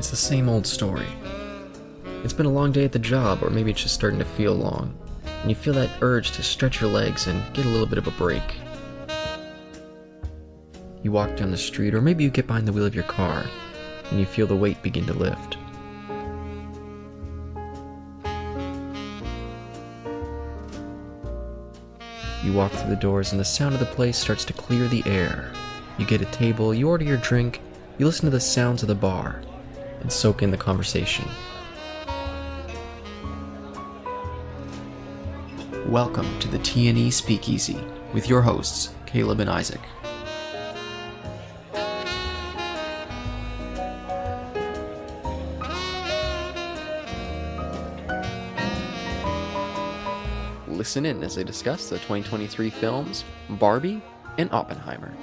It's the same old story. It's been a long day at the job, or maybe it's just starting to feel long, and you feel that urge to stretch your legs and get a little bit of a break. You walk down the street, or maybe you get behind the wheel of your car, and you feel the weight begin to lift. You walk through the doors, and the sound of the place starts to clear the air. You get a table, you order your drink, you listen to the sounds of the bar, and soak in the conversation. Welcome to the TNE Speakeasy with your hosts, Caleb and Isaac. Listen in as they discuss the 2023 films Barbie and Oppenheimer.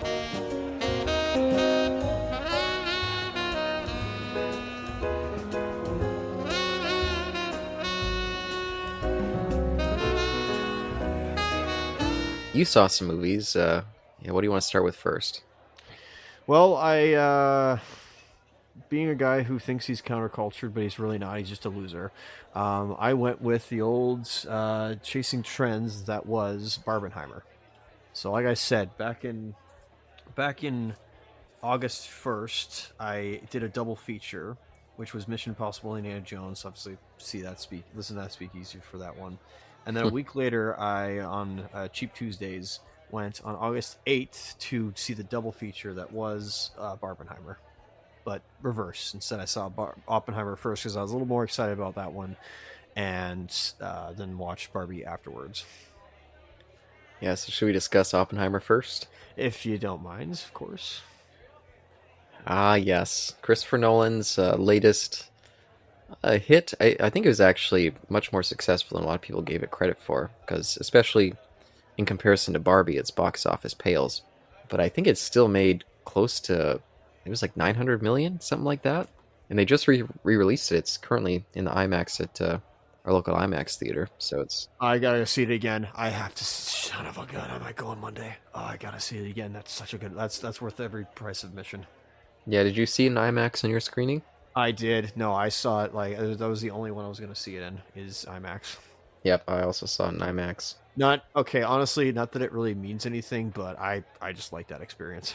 You saw some movies. What do you want to start with first? Well, being a guy who thinks he's countercultured, but he's really not, he's just a loser. I went with the old chasing trends that was Barbenheimer. So, like I said, back in August 1st, I did a double feature, which was Mission Impossible and Indiana Jones. Obviously, listen to that Speakeasy for that one. And then a week later, I on Cheap Tuesdays went on August 8th to see the double feature that was Barbenheimer, but reverse. Instead, I saw Oppenheimer first because I was a little more excited about that one, and then watched Barbie afterwards. Yeah, so should we discuss Oppenheimer first? If you don't mind, of course. Ah, yes. Christopher Nolan's latest hit. I think it was actually much more successful than a lot of people gave it credit for, because especially in comparison to Barbie, its box office pales. But I think it's still made close to, it was like 900 million, something like that. And they just re-released it. It's currently in the IMAX at our local IMAX theater. So it's... I gotta see it again. I have to. Son of a gun! I might go on Monday. Oh, I gotta see it again. That's such a good. That's worth every price of admission. Yeah, did you see an IMAX on your screening? I did. No, I saw it. Like that was the only one I was gonna see it in. Is IMAX. Yep, I also saw it in IMAX. Not okay. Honestly, not that it really means anything, but I just like that experience.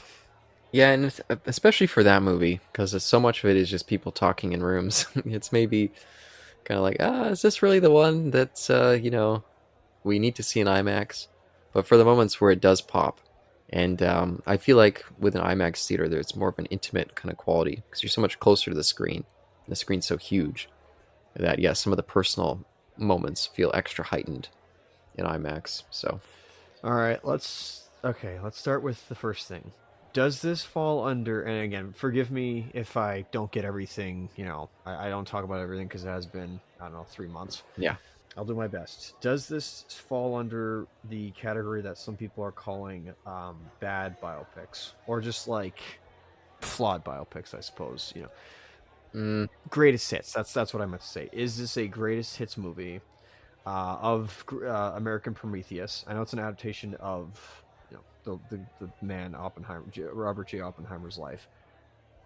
Yeah, and especially for that movie, because so much of it is just people talking in rooms. It's maybe kind of like, is this really the one that's, we need to see in IMAX? But for the moments where it does pop, and I feel like with an IMAX theater, there's more of an intimate kind of quality, because you're so much closer to the screen. The screen's so huge that, yeah, some of the personal moments feel extra heightened in IMAX. So, all right, let's start with the first thing. Does this fall under, and again, forgive me if I don't get everything, I don't talk about everything because it has been, I don't know, 3 months. yeah. I'll do my best. Does this fall under the category that some people are calling bad biopics, or just like flawed biopics, I suppose, Greatest hits, that's what I meant to say. Is this a greatest hits movie of American Prometheus? I know it's an adaptation of the man Oppenheimer, Robert J. Oppenheimer's life.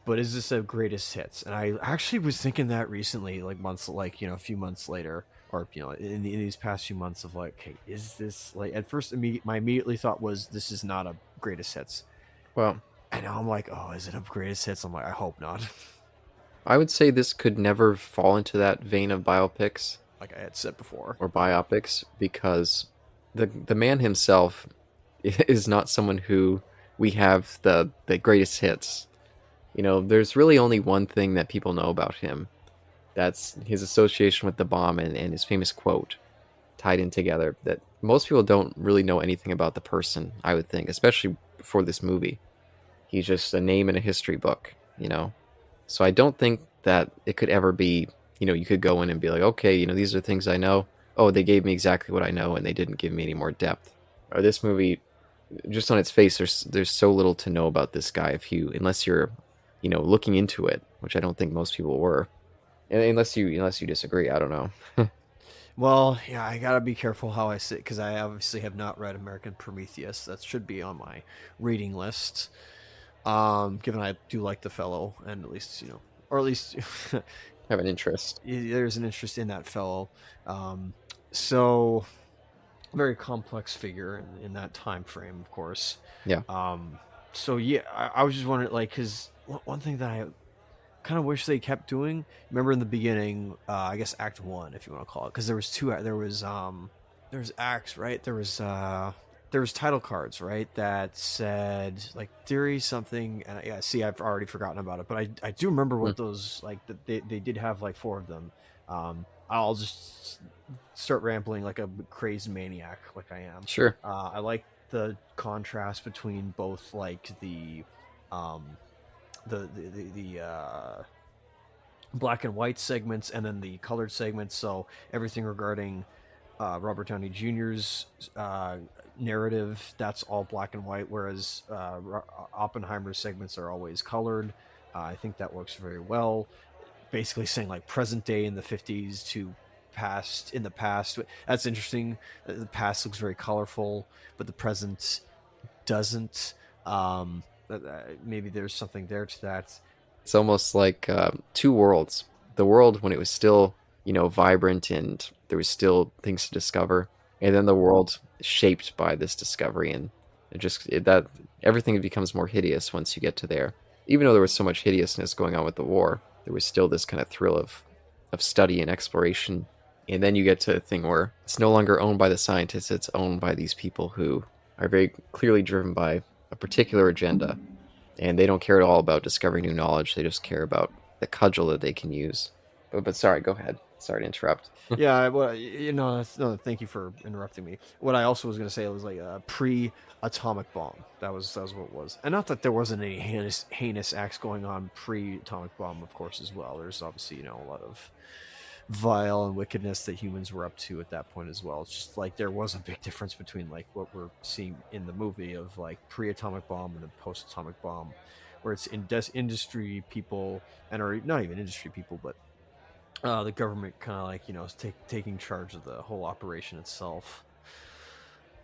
But is this a greatest hits? And I actually was thinking that recently, like a few months later, or in these past few months of like, okay, is this like? At first, my immediately thought was this is not a greatest hits. Well, and now I'm like, oh, is it a greatest hits? I'm like, I hope not. I would say this could never fall into that vein of biopics, like I had said before, or biopics, because the man himself is not someone who we have the greatest hits. There's really only one thing that people know about him. That's his association with the bomb and his famous quote tied in together, that most people don't really know anything about the person, I would think, especially before this movie. He's just a name in a history book, So I don't think that it could ever be, you could go in and be like, okay, these are things I know. Oh, they gave me exactly what I know and they didn't give me any more depth. Or this movie, just on its face, there's so little to know about this guy unless you're, looking into it, which I don't think most people were. Unless you disagree, I don't know. Well, yeah, I gotta be careful how I say, because I obviously have not read American Prometheus. That should be on my reading list. Given I do like the fellow, and at least or at least Have an interest. there's an interest in that fellow. Um, so very complex figure in that time frame, of course. Yeah. Um, so yeah, I was just wondering, like, because one thing that I kind of wish they kept doing. Remember in the beginning, I guess Act One, if you want to call it, because there was two. There was acts, right? There was title cards, right? That said like theory something. And yeah, see, I've already forgotten about it, but I do remember Mm, what those like. They did have like four of them. I'll just start rambling like a crazed maniac, like I am. sure. I like the contrast between both like um, the black and white segments and then the colored segments. So everything regarding Robert Downey Jr.'s narrative, that's all black and white, whereas Oppenheimer's segments are always colored. I think that works very well. Basically saying like present day in the 50s to past in the past. That's interesting. The past looks very colorful, but the present doesn't. Maybe there's something there to that. It's almost like two worlds. The world when it was still, vibrant and there was still things to discover, and then the world shaped by this discovery, and that everything becomes more hideous once you get to there. Even though there was so much hideousness going on with the war, there was still this kind of thrill of study and exploration. And then you get to a thing where it's no longer owned by the scientists; it's owned by these people who are very clearly driven by a particular agenda, and they don't care at all about discovering new knowledge. They just care about the cudgel that they can use. But sorry, go ahead. Sorry to interrupt. Yeah, well, no, thank you for interrupting me. What I also was going to say was like a pre-atomic bomb. That was what it was, and not that there wasn't any heinous acts going on pre-atomic bomb, of course, as well. There's obviously a lot of vile and wickedness that humans were up to at that point as well. It's just like there was a big difference between like what we're seeing in the movie of like pre-atomic bomb and then post-atomic bomb, where it's industry people and or not even industry people, but the government kind of like is taking charge of the whole operation itself.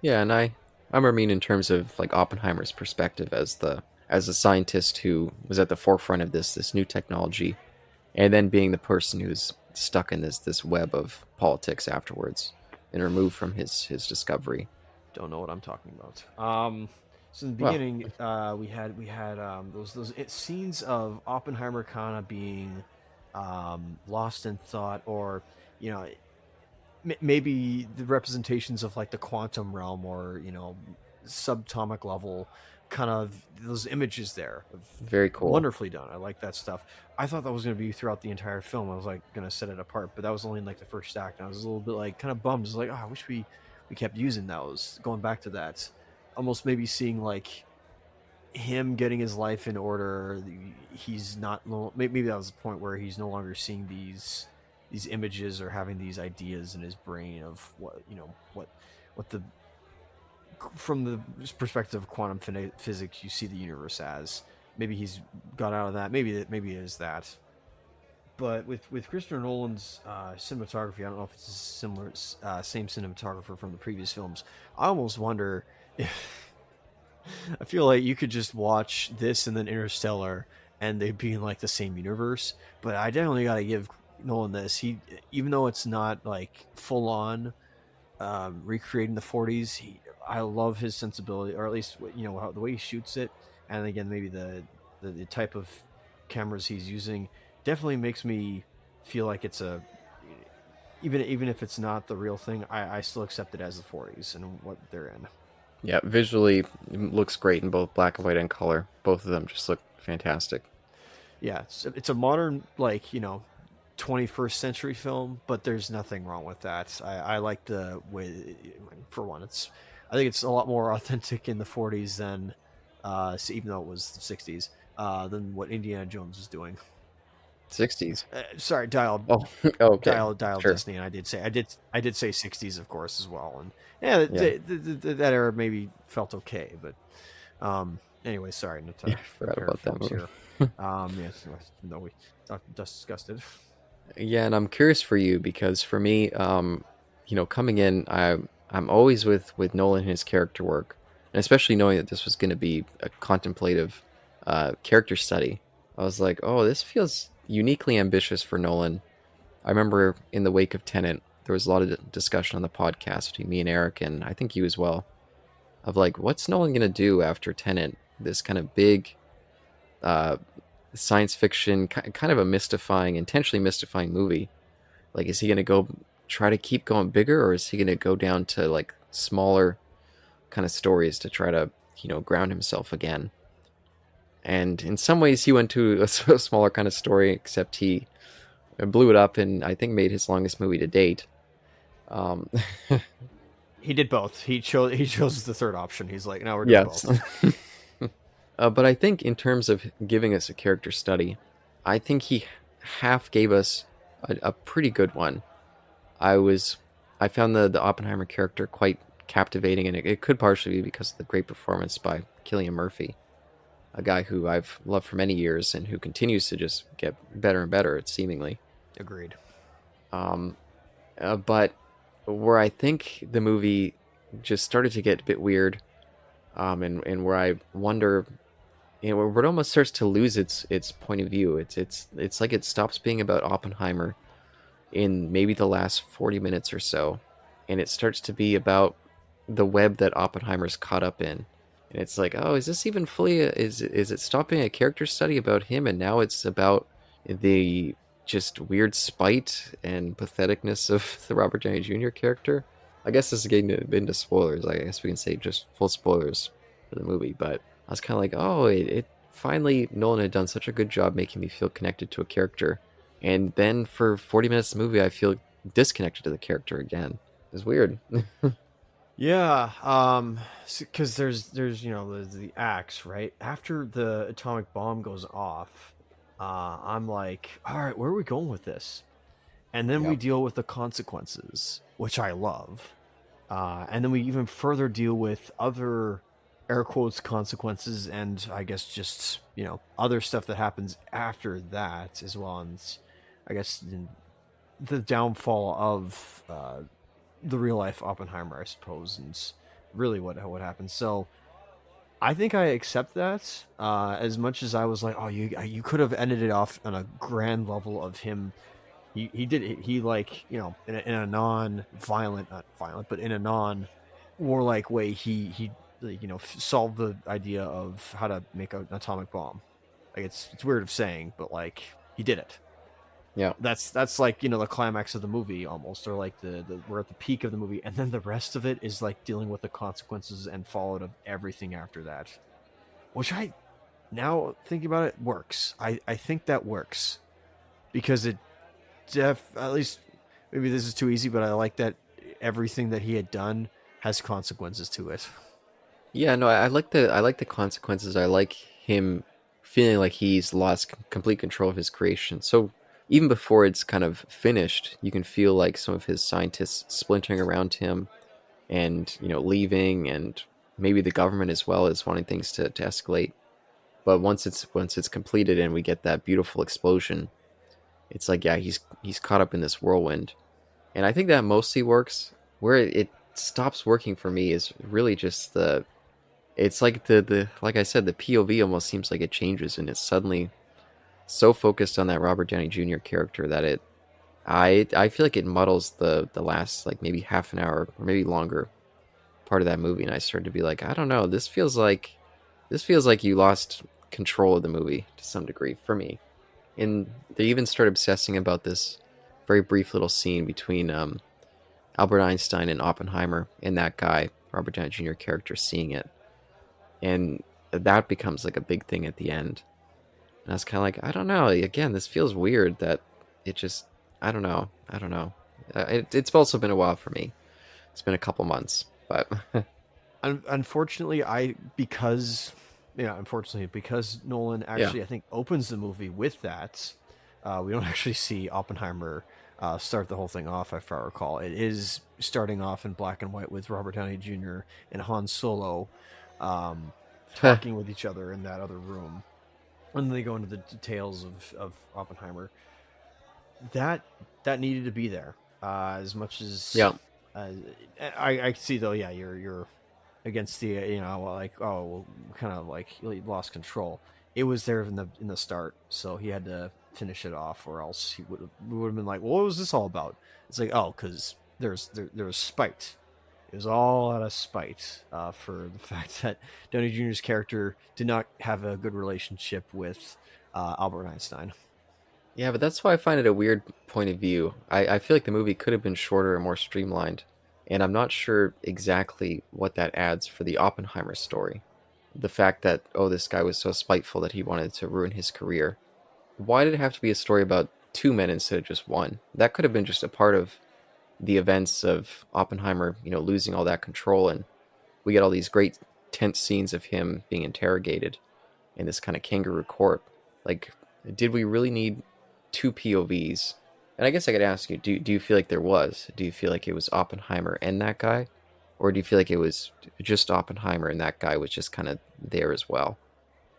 Yeah, and I mean in terms of like Oppenheimer's perspective as a scientist who was at the forefront of this new technology, and then being the person who's stuck in this web of politics afterwards and removed from his discovery. Don't know what I'm talking about. So in the Well, beginning, we had those scenes of Oppenheimer kind of being lost in thought, or you know, maybe the representations of like the quantum realm, or subatomic level, kind of those images there. very cool. Wonderfully done. I like that stuff. I thought that was going to be throughout the entire film. I was like going to set it apart, but that was only in like the first act. And I was a little bit like kind of bummed. Just like, oh, I wish we kept using those. Going back to that, almost maybe seeing like him getting his life in order. He's not. Maybe that was the point where he's no longer seeing these images or having these ideas in his brain of what the from the perspective of quantum physics you see the universe as. Maybe he's got out of that. Maybe it is that. But with Christopher Nolan's cinematography, I don't know if it's a similar same cinematographer from the previous films. I almost wonder if I feel like you could just watch this and then Interstellar, and they'd be in like the same universe. But I definitely got to give Nolan this. He, even though it's not like full on recreating the 40s, I love his sensibility, or at least the way he shoots it, and again maybe the type of cameras he's using definitely makes me feel like it's a even if it's not the real thing, I still accept it as the 40s and what they're in. Yeah, visually it looks great in both black and white and color. Both of them just look fantastic. Yeah, it's a modern 21st century film, but there's nothing wrong with that. I like the way, for one, I think it's a lot more authentic in the 40s than even though it was the 60s, than what Indiana Jones is doing. 60s. Sorry, dial Oh, okay. dial Sure. Destiny, and I did say 60s, of course, as well. And yeah, Yeah. that era maybe felt okay, but anyway, sorry, not Yeah, to I forgot compare about that films movie. here. Yes, no, we just discussed it. Yeah, and I'm curious for you because for me, coming in, I'm always with Nolan and his character work, and especially knowing that this was going to be a contemplative character study. I was like, oh, this feels uniquely ambitious for Nolan. I remember in the wake of Tenet, there was a lot of discussion on the podcast between me and Eric, and I think you as well, of like, what's Nolan gonna do after Tenet? This kind of big uh, science fiction, kind of a mystifying, intentionally mystifying movie. Like, is he gonna go try to keep going bigger, or is he gonna go down to like smaller kind of stories to try to ground himself again? And in some ways, he went to a smaller kind of story, except he blew it up and I think made his longest movie to date. Um, He did both. He chose the third option. He's like, no, we're doing yes. both. But I think in terms of giving us a character study, I think he half gave us a pretty good one. I was I found the Oppenheimer character quite captivating, and it could partially be because of the great performance by Cillian Murphy, a guy who I've loved for many years and who continues to just get better and better, seemingly. Agreed. Um, but where I think the movie just started to get a bit weird, and where I wonder, where it almost starts to lose its point of view. It's like it stops being about Oppenheimer in maybe the last 40 minutes or so, and it starts to be about the web that Oppenheimer's caught up in. And it's like, oh, is this even fully is it stopping a character study about him, and now it's about the just weird spite and patheticness of the Robert Downey Jr. character? I guess this is getting into spoilers. I guess we can say just full spoilers for the movie, but I was kind of like, oh, it finally Nolan had done such a good job making me feel connected to a character, and then for 40 minutes of the movie, I feel disconnected to the character again. It's weird. Yeah, because there's the axe, right after the atomic bomb goes off. I'm like, all right, where are we going with this? And then we Yep. deal with the consequences, which I love. And then we even further deal with other air quotes consequences, and I guess just other stuff that happens after that as well. And I guess the downfall of the real life Oppenheimer, I suppose, and really what happens. So I think I accept that. As much as I was like, oh, you could have ended it off on a grand level of him. He did it. He like in a non-violent, not violent, but in a non-warlike way. He like, solved the idea of how to make an atomic bomb. Like it's weird of saying, but like he did it. Yeah. That's like the climax of the movie almost, or like the we're at the peak of the movie, and then the rest of it is like dealing with the consequences and fallout of everything after that, which I now thinking about it works. I think that works because it at least maybe this is too easy, but I like that everything that he had done has consequences to it. Yeah, no, I like the consequences. I like him feeling like he's lost complete control of his creation. So even before it's kind of finished, you can feel like some of his scientists splintering around him and leaving, and maybe the government as well is wanting things to escalate. But once it's completed and we get that beautiful explosion, it's like, yeah, he's caught up in this whirlwind. And I think that mostly works. Where it stops working for me is really just the it's like the like I said, the POV almost seems like it changes, and it's suddenly so focused on that Robert Downey Jr. character that I feel like it muddles the last like maybe half an hour or maybe longer part of that movie, and I started to be like, I don't know, this feels like you lost control of the movie to some degree for me. And they even start obsessing about this very brief little scene between Albert Einstein and Oppenheimer, and that guy Robert Downey Jr. character seeing it, and that becomes like a big thing at the end. And I was kind of like, I don't know. Again, this feels weird that it just, I don't know. I don't know. It's also been a while for me. It's been a couple months, but Unfortunately, unfortunately, because Nolan yeah. actually, I think, opens the movie with that. We don't actually see Oppenheimer start the whole thing off, if I recall. It is starting off in black and white with Robert Downey Jr. and Han Solo um, talking with each other in that other room. And then they go into the details of Oppenheimer. That that needed to be there. As much as Yeah. uh, I see, though, yeah, you're against the like, oh, well, kind of like he lost control. It was there in the start, so he had to finish it off, or else he would have been like, well, what was this all about? It's like, oh, because there was spite. It was all out of spite for the fact that Downey Jr.'s character did not have a good relationship with Albert Einstein. Yeah, but that's why I find it a weird point of view. I feel like the movie could have been shorter and more streamlined, and I'm not sure exactly what that adds for the Oppenheimer story. The fact that, oh, this guy was so spiteful that he wanted to ruin his career. Why did it have to be a story about two men instead of just one? That could have been just a part of the events of Oppenheimer, losing all that control, and we get all these great tense scenes of him being interrogated in this kind of kangaroo court. Like, did we really need two POVs? And I guess I could ask you, do you feel like there was? Do you feel like it was Oppenheimer and that guy? Or do you feel like it was just Oppenheimer and that guy was just kind of there as well?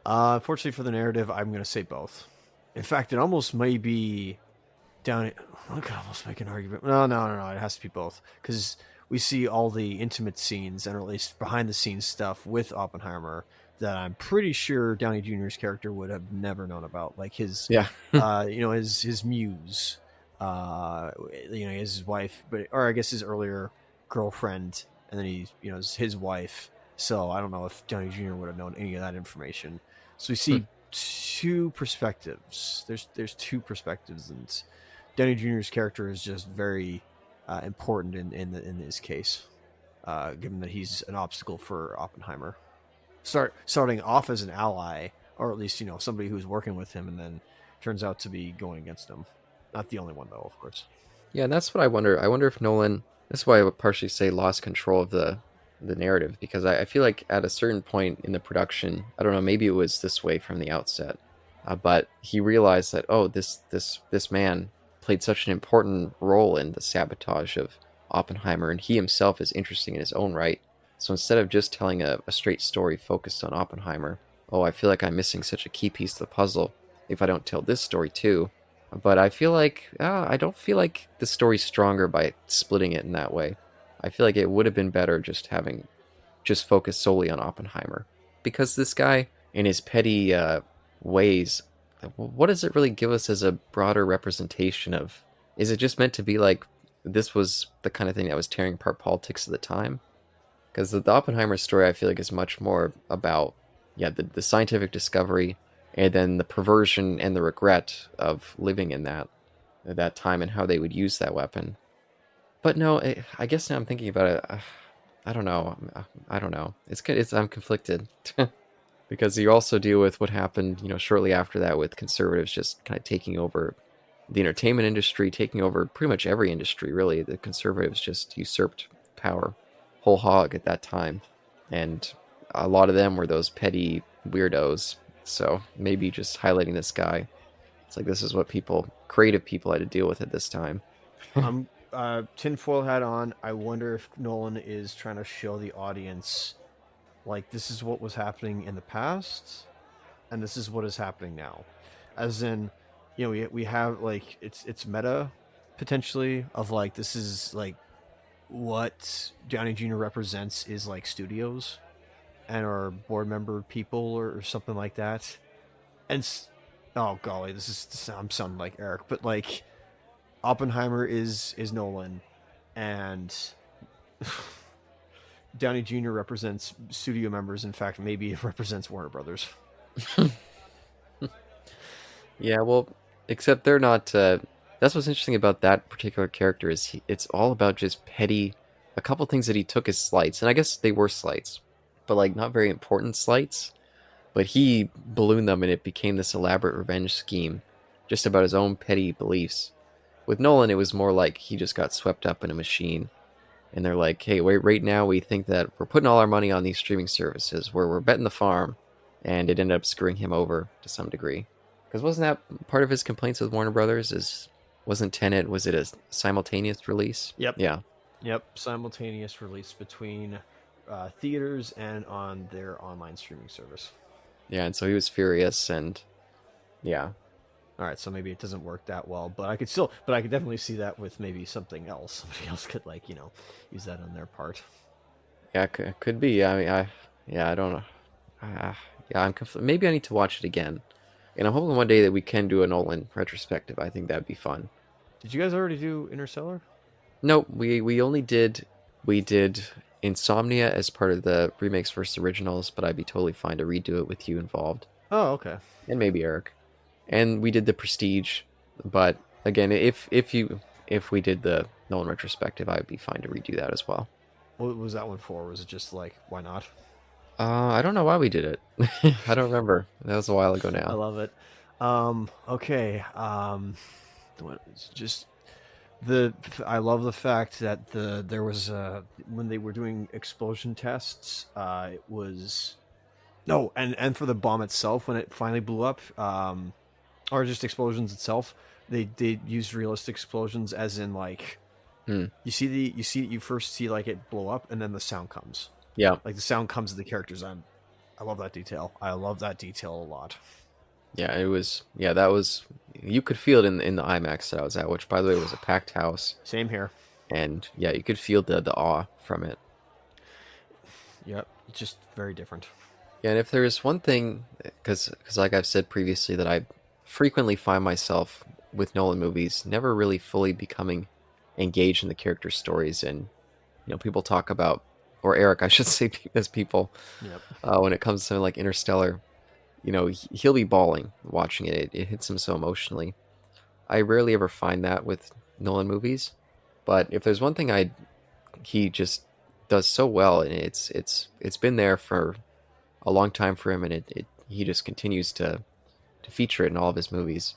Unfortunately for the narrative, I'm going to say both. In fact, it almost may be down. I could almost make an argument. No. It has to be both because we see all the intimate scenes and at least behind the scenes stuff with Oppenheimer that I'm pretty sure Downey Jr.'s character would have never known about, like his, Yeah. his muse, his wife, or I guess his earlier girlfriend, and then his wife. So I don't know if Downey Jr. would have known any of that information. So we see two perspectives. There's two perspectives, and Downey Jr.'s character is just very important in this case, given that he's an obstacle for Oppenheimer. Starting off as an ally, or at least somebody who's working with him, and then turns out to be going against him. Not the only one though, of course. Yeah, and that's what I wonder. I wonder if Nolan. That's why I would partially say lost control of the narrative because I feel like at a certain point in the production, I don't know, maybe it was this way from the outset, but he realized that this man played such an important role in the sabotage of Oppenheimer, and he himself is interesting in his own right. So instead of just telling a straight story focused on Oppenheimer, oh, I feel like I'm missing such a key piece of the puzzle if I don't tell this story too. But I feel like I don't feel like the story's stronger by splitting it in that way. I feel like it would have been better just having just focused solely on Oppenheimer, because this guy in his petty ways, what does it really give us as a broader representation of? Is it just meant to be like this was the kind of thing that was tearing apart politics at the time? Because the Oppenheimer story, I feel like, is much more about the scientific discovery and then the perversion and the regret of living in that time and how they would use that weapon. But no, I guess now I'm thinking about it. I don't know. I don't know. I'm conflicted because you also deal with what happened, shortly after that with conservatives just kind of taking over the entertainment industry, taking over pretty much every industry. Really, the conservatives just usurped power whole hog at that time, and a lot of them were those petty weirdos. So maybe just highlighting this guy, it's like this is what creative people had to deal with at this time. I'm tinfoil hat on. I wonder if Nolan is trying to show the audience like this is what was happening in the past, and this is what is happening now. As in, we have like it's meta potentially of like this is like what Downey Jr. represents is like studios and our board member people or something like that. And oh golly, I'm sounding like Eric, but like Oppenheimer is Nolan, and Downey Jr. represents studio members. In fact, maybe it represents Warner Brothers. Yeah, well, except they're not. That's what's interesting about that particular character is it's all about just petty. A couple things that he took as slights, and I guess they were slights, but like not very important slights. But he ballooned them, and it became this elaborate revenge scheme, just about his own petty beliefs. With Nolan, it was more like he just got swept up in a machine, and they're like, "Hey, wait, right now we think that we're putting all our money on these streaming services, where we're betting the farm," and it ended up screwing him over to some degree. Because wasn't that part of his complaints with Warner Brothers? Wasn't Tenet? Was it a simultaneous release? Yep. Yeah. Yep. Simultaneous release between theaters and on their online streaming service. Yeah, and so he was furious, and yeah. All right, so maybe it doesn't work that well, but I could definitely see that with maybe something else. Somebody else could use that on their part. Yeah, it could be. I mean, I don't know. Yeah, I'm maybe I need to watch it again And I'm hoping one day that we can do a Nolan retrospective. I think that'd be fun. Did you guys already do Interstellar? Nope, we only did we did Insomnia as part of the remakes versus originals, but I'd be totally fine to redo it with you involved, Oh, okay. and maybe Eric. And we did the Prestige, but again, if we did the Nolan retrospective, I'd be fine to redo that as well. What was that one for? Was it just like, why not? I don't know why we did it. I don't remember. That was a while ago I now. love it. Okay. Just the I love the fact that there was when they were doing explosion tests, it was no, and for the bomb itself when it finally blew up, or just explosions itself, they used realistic explosions, as in like Hmm. you first see like it blow up and then the sound comes. Yeah. Like the sound comes to the characters. I love that detail. I love that detail a lot. Yeah, it was. Yeah, that was. You could feel it in the IMAX that I was at, which, by the way, was a packed house, Same here. and yeah, you could feel the awe from it. Yep, just very different. Yeah, and if there's one thing, because like I've said previously, that I frequently find myself with Nolan movies never really fully becoming engaged in the character stories, and people talk about, or Eric, I should say, as people, Yep. when it comes to something like Interstellar, he'll be bawling watching it. It hits him so emotionally. I rarely ever find that with Nolan movies, but if there's one thing he just does so well, and it's been there for a long time for him, and he just continues to feature it in all of his movies,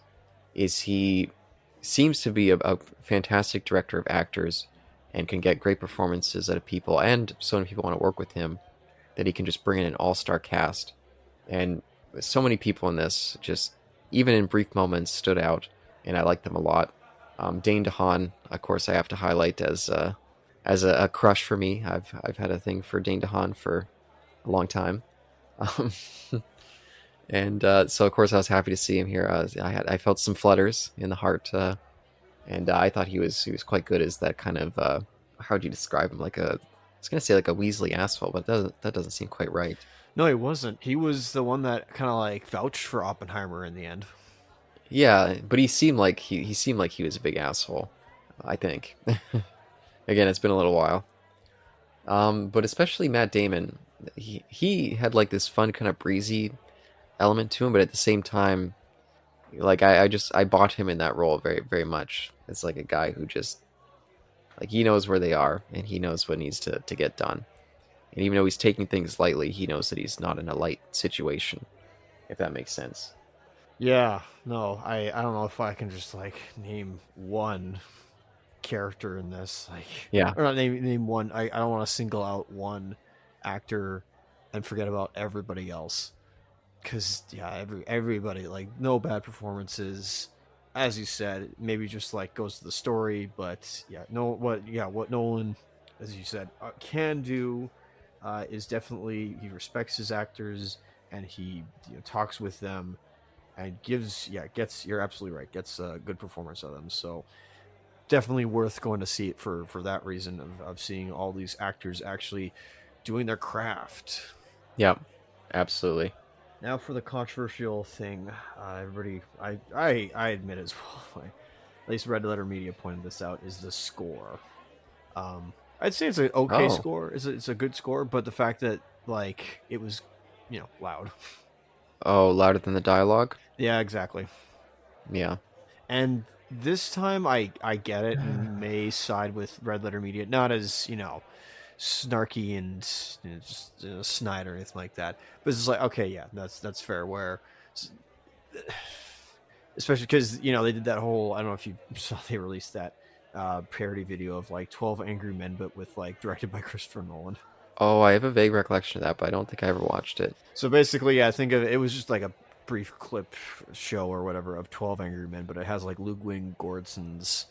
is he seems to be a fantastic director of actors and can get great performances out of people, and so many people want to work with him that he can just bring in an all-star cast. And so many people in this just, even in brief moments, stood out, and I like them a lot. Dane DeHaan, of course, I have to highlight as a crush for me. I've had a thing for Dane DeHaan for a long time. Um, and so of course I was happy to see him here. I felt some flutters in the heart, and I thought he was quite good as that kind of how would you describe him? Like I was gonna say like a Weasley asshole, but that doesn't seem quite right. No, he wasn't. He was the one that kind of like vouched for Oppenheimer in the end. Yeah, but he seemed like he was a big asshole. I think. Again, it's been a little while. But especially Matt Damon, he had like this fun kind of breezy element to him, but at the same time, like I bought him in that role very very much. It's like a guy who just like he knows where they are and he knows what needs to get done. And even though he's taking things lightly, he knows that he's not in a light situation, if that makes sense. Yeah, no, I don't know if I can just like name one character in this, like, Yeah. or not name one. I don't want to single out one actor and forget about everybody else, because yeah, everybody, like, no bad performances, as you said. Maybe just like goes to the story, but yeah, what Nolan, as you said, can do, is definitely he respects his actors, and he talks with them and gets, you're absolutely right, gets a good performance of them. So definitely worth going to see it for that reason of seeing all these actors actually doing their craft. Yeah. Absolutely. Now for the controversial thing, everybody, I admit as well, at least Red Letter Media pointed this out, is the score. I'd say it's an okay Oh. score. It's a good score, but the fact that like it was, loud. Oh, louder than the dialogue? Yeah, exactly. Yeah. And this time I get it and may side with Red Letter Media, not as snarky and just snide or anything like that, but it's just like, okay, yeah, that's fair. Where especially because they did that whole, I don't know if you saw, they released that parody video of like 12 Angry Men, but with like directed by Christopher Nolan. Oh, I have a vague recollection of that, but I don't think I ever watched it. So basically, yeah, I think of it was just like a brief clip show or whatever of 12 Angry Men, but it has like Ludwig Göransson's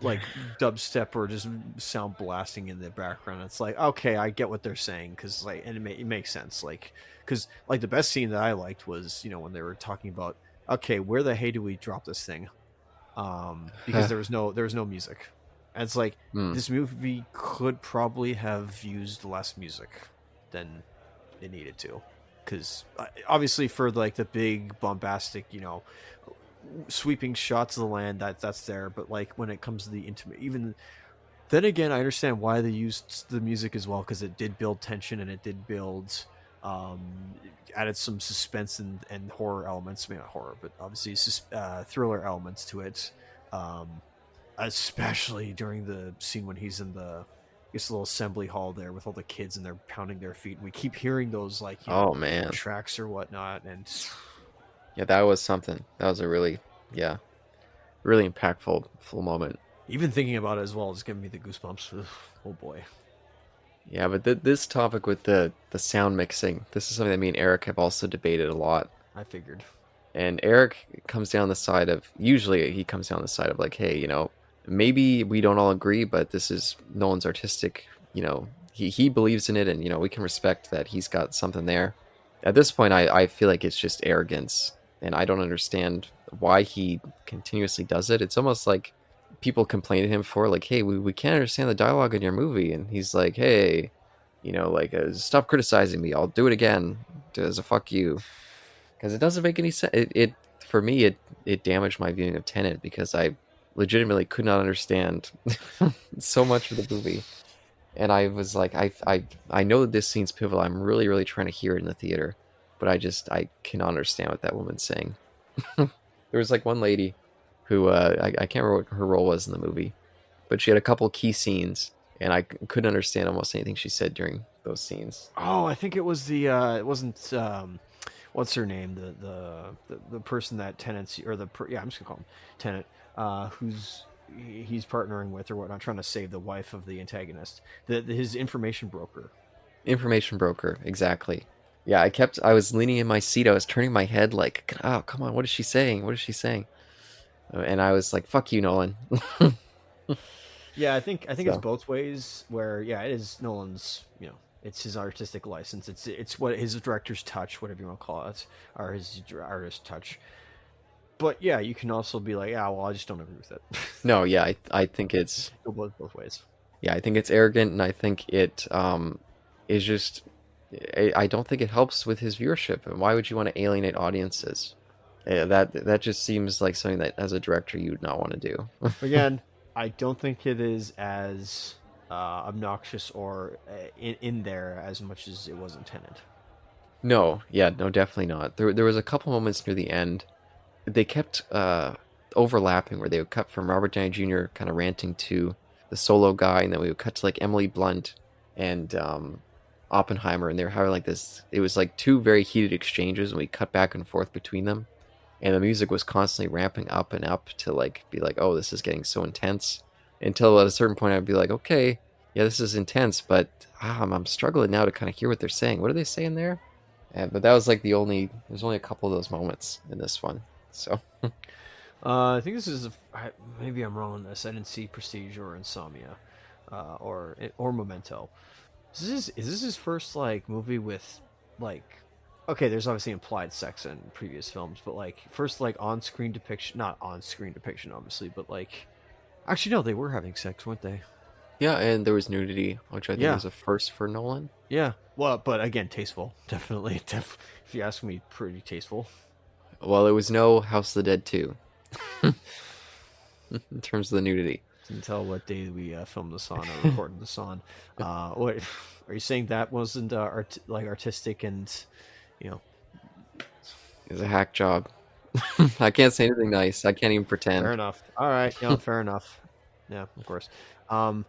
like dubstep or just sound blasting in the background. It's like, okay, I get what they're saying, because like, and it makes sense, like, because like the best scene that I liked was when they were talking about, okay, where the hey do we drop this thing, because there was no music, and it's like, Hmm. this movie could probably have used less music than it needed to. because obviously for like the big bombastic, sweeping shots of the land, that's there. But like when it comes to the intimate, even then again, I understand why they used the music as well, because it did build tension and it did build um added some suspense and horror elements. I mean, not horror, but obviously thriller elements to it. um Especially during the scene when he's in the this little assembly hall there with all the kids and they're pounding their feet, and we keep hearing those, like, Oh man, tracks or whatnot. And yeah, that was something. That was a really, yeah, really impactful full moment. even thinking about it as well is giving me the goosebumps. Ugh, oh boy. Yeah, but this topic with the sound mixing, this is something that me and Eric have also debated a lot. I figured. And Eric comes down the side of, usually he comes down the side of like, hey, maybe we don't all agree, but this is Nolan's artistic, he believes in it, and we can respect that he's got something there. At this point, I feel like it's just arrogance, and I don't understand why he continuously does it. It's almost like people complain to him for like, hey, we can't understand the dialogue in your movie, and he's like, hey, like, stop criticizing me, I'll do it again as a fuck you, because it doesn't make any sense. It for me, it damaged my viewing of Tenet because I legitimately could not understand so much of the movie, and I was like, I know that this scene's pivotal. I'm really really trying to hear it in the theater, but I cannot understand what that woman's saying. There was like one lady who I can't remember what her role was in the movie, but she had a couple key scenes, and I couldn't understand almost anything she said during those scenes. Oh, I think it was the it wasn't what's her name, the person that tenants, or yeah, I'm just gonna call him Tenant, who's he's partnering with or whatnot, trying to save the wife of the antagonist, his information broker. Information broker, exactly. Yeah, I was leaning in my seat. I was turning my head like, oh, come on, what is she saying? What is she saying? And I was like, fuck you, Nolan. Yeah, I think it's So, both ways. Where, yeah, it is Nolan's. It's his artistic license. It's what his director's touch, whatever you want to call it, or his artist touch. But yeah, you can also be like, yeah, well, I just don't agree with it. no, yeah, I think it's, Go both ways. yeah, I think it's arrogant, and I think it is just, I don't think it helps with his viewership. And why would you want to alienate audiences? That just seems like something that, as a director, you would not want to do. Again, I don't think it is as obnoxious or in there as much as it was intended. No, yeah, no, definitely not. There was a couple moments near the end. They kept overlapping where they would cut from Robert Downey Jr. kind of ranting to the solo guy, and then we would cut to like Emily Blunt and Oppenheimer, and they were having like this. It was like two very heated exchanges, and we cut back and forth between them, and the music was constantly ramping up and up to like be like, oh, this is getting so intense. Until at a certain point, I'd be like, okay, yeah, this is intense, but I'm struggling now to kind of hear what they're saying. What are they saying there? But that was like there's only a couple of those moments in this one. So, I think this is maybe I'm wrong on this. I didn't see Prestige or Insomnia, or Memento. Is this his first like movie with like? Okay, there's obviously implied sex in previous films, but like first like on-screen depiction, not on-screen depiction, obviously, but like actually no, they were having sex, weren't they? yeah, and there was nudity, which I think Yeah, was a first for Nolan. yeah. Well, but again, tasteful, definitely. If you ask me, pretty tasteful. Well, it was no House of the Dead 2 in terms of the nudity. Can tell what day we filmed this on or recorded this on. What are you saying that wasn't artistic and you know? It was a hack job. I can't say anything nice. I can't even Fair pretend. enough. All right, fair enough. Yeah, of course. Um,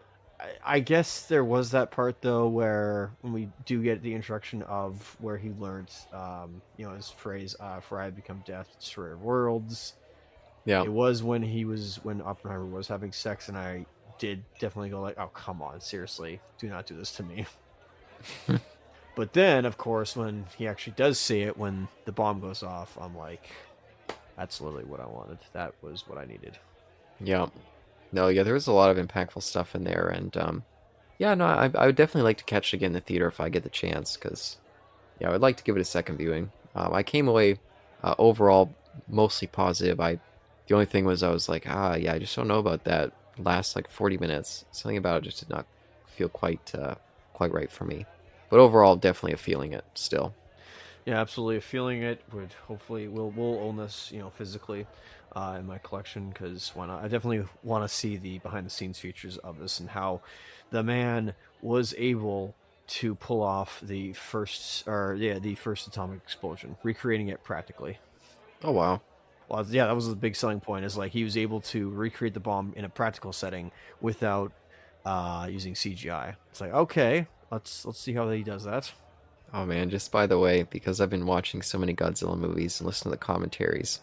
I guess there was that part though where when we do get the introduction of where he learned, his phrase, "For I have become death, destroyer of worlds." Yeah. It was when Oppenheimer was having sex, and I did definitely go like, "Oh, come on, seriously, do not do this to me." But then, of course, when he actually does see it, when the bomb goes off, I'm like, "That's literally what I wanted. That was what I needed." Yeah. No, yeah, there was a lot of impactful stuff in there, and yeah, no, I would definitely like to catch it again in the theater if I get the chance, because yeah, I would like to give it a second viewing. I came away overall mostly positive. The only thing was I was like, yeah, I just don't know about that last like 40 minutes. Something about it just did not feel quite right for me. But overall, definitely a feeling it still. Yeah, absolutely. Feeling it would hopefully we'll own this, physically, in my collection because why not? I definitely want to see the behind the scenes features of this and how the man was able to pull off the first atomic explosion, recreating it practically. Oh wow. Well, yeah, that was the big selling point. Is like he was able to recreate the bomb in a practical setting without using CGI. It's like okay, let's see how he does that. Oh man, just by the way, because I've been watching so many Godzilla movies and listening to the commentaries,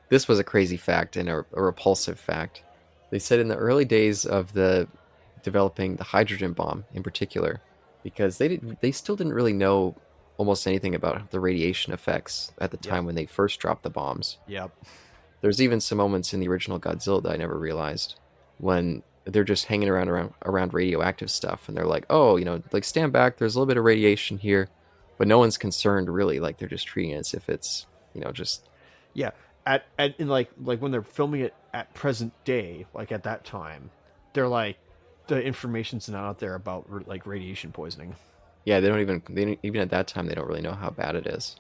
this was a crazy fact and a repulsive fact. They said in the early days of the developing the hydrogen bomb in particular, because they still didn't really know almost anything about the radiation effects at the Yep, time when they first dropped the bombs. yep. There's even some moments in the original Godzilla that I never realized when they're just hanging around radioactive stuff and they're like, "Oh, like stand back, there's a little bit of radiation here." But no one's concerned really, like they're just treating it as if it's, just Yeah, at in like when they're filming it at present day, like at that time, they're like the information's not out there about like radiation poisoning. yeah, even at that time they don't really know how bad it is.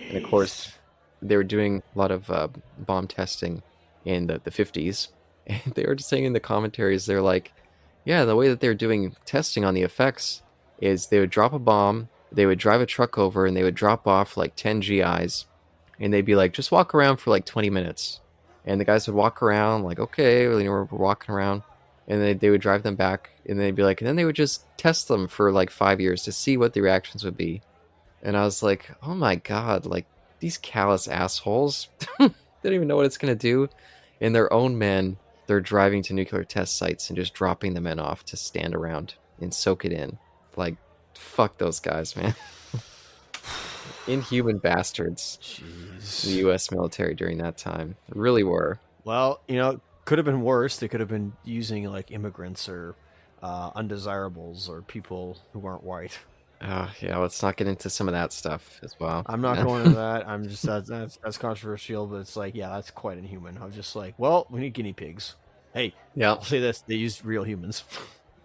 And of Jeez. course, they were doing a lot of bomb testing in the 50s, and they were just saying in the commentaries, they're like, yeah, the way that they're doing testing on the effects is they would drop a bomb, they would drive a truck over, and they would drop off like 10 GIs, and they'd be like, just walk around for like 20 minutes. And the guys would walk around, like, okay, we're walking around. And they would drive them back, and they'd be like, and then they would just test them for like 5 years to see what the reactions would be. And I was like, oh my god, like these callous assholes, they don't even know what it's gonna do. And their own men, they're driving to nuclear test sites and just dropping the men off to stand around and soak it in. Like, fuck those guys, man. Inhuman bastards. The Jeez. U.S. military during that time really were. Well, could have been worse. They could have been using like immigrants or undesirables or people who aren't white. Yeah, let's not get into some of that stuff as well. I'm not going into that. I'm just that's controversial, but it's like, yeah, that's quite inhuman. I'm just like, well, we need guinea pigs. Hey, Yeah, I'll say this: they used real humans.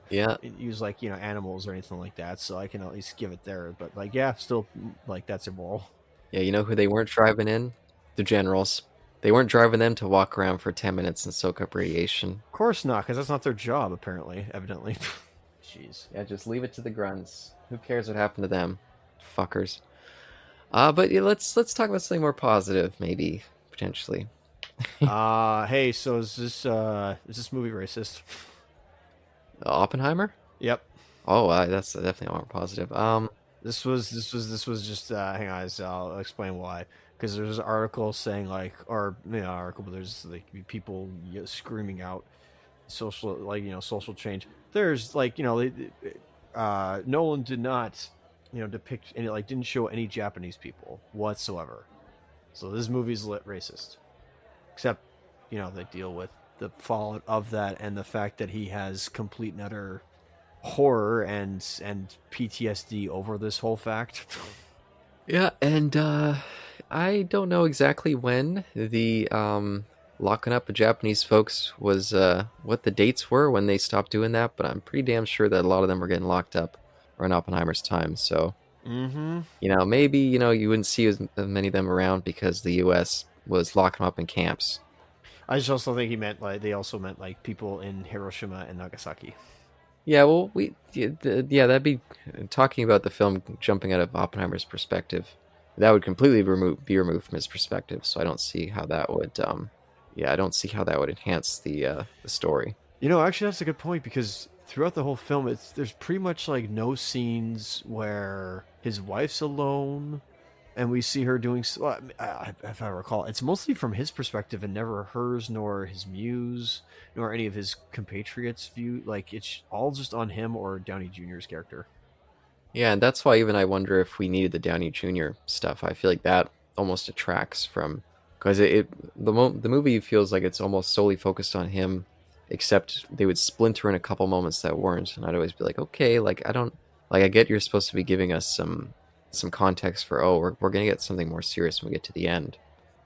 yeah, Use like animals or anything like that, so I can at least give it there. But like, yeah, still like that's immoral. yeah. You know who they weren't driving in? The generals. They weren't driving them to walk around for 10 minutes and soak up radiation. Of course not, because that's not their job. Apparently, evidently. Jeez. Yeah, just leave it to the grunts. Who cares what happened to them? Fuckers. But yeah, let's talk about something more positive, maybe, potentially. Hey, so is this movie racist? Oppenheimer? Yep. Oh, that's definitely more positive. This was just hang on, I'll explain why. Because there's an article saying like, or article, but there's like people screaming out social change. There's like Nolan did not depict any, like didn't show any Japanese people whatsoever. So this movie's lit racist, except they deal with the fallout of that and the fact that he has complete and utter horror and PTSD over this whole fact. Yeah, and I don't know exactly when the locking up of Japanese folks was what the dates were when they stopped doing that, but I'm pretty damn sure that a lot of them were getting locked up around Oppenheimer's time. So Mm-hmm. maybe you wouldn't see as many of them around because the U.S. was locking them up in camps. I just also think they also meant like people in Hiroshima and Nagasaki. Yeah, well, that'd be talking about the film jumping out of Oppenheimer's perspective. That would completely be removed from his perspective. So I don't see how that would, I don't see how that would enhance the story. Actually, that's a good point because throughout the whole film, there's pretty much like no scenes where his wife's alone, and we see her doing. Well, if I recall, it's mostly from his perspective and never hers, nor his muse, nor any of his compatriots' view. Like it's all just on him or Downey Jr.'s character. Yeah, and that's why even I wonder if we needed the Downey Jr. stuff. I feel like that almost detracts from because the movie feels like it's almost solely focused on him, except they would splinter in a couple moments that weren't, and I'd always be like, okay, like I don't like I get you're supposed to be giving us some context for we're gonna get something more serious when we get to the end,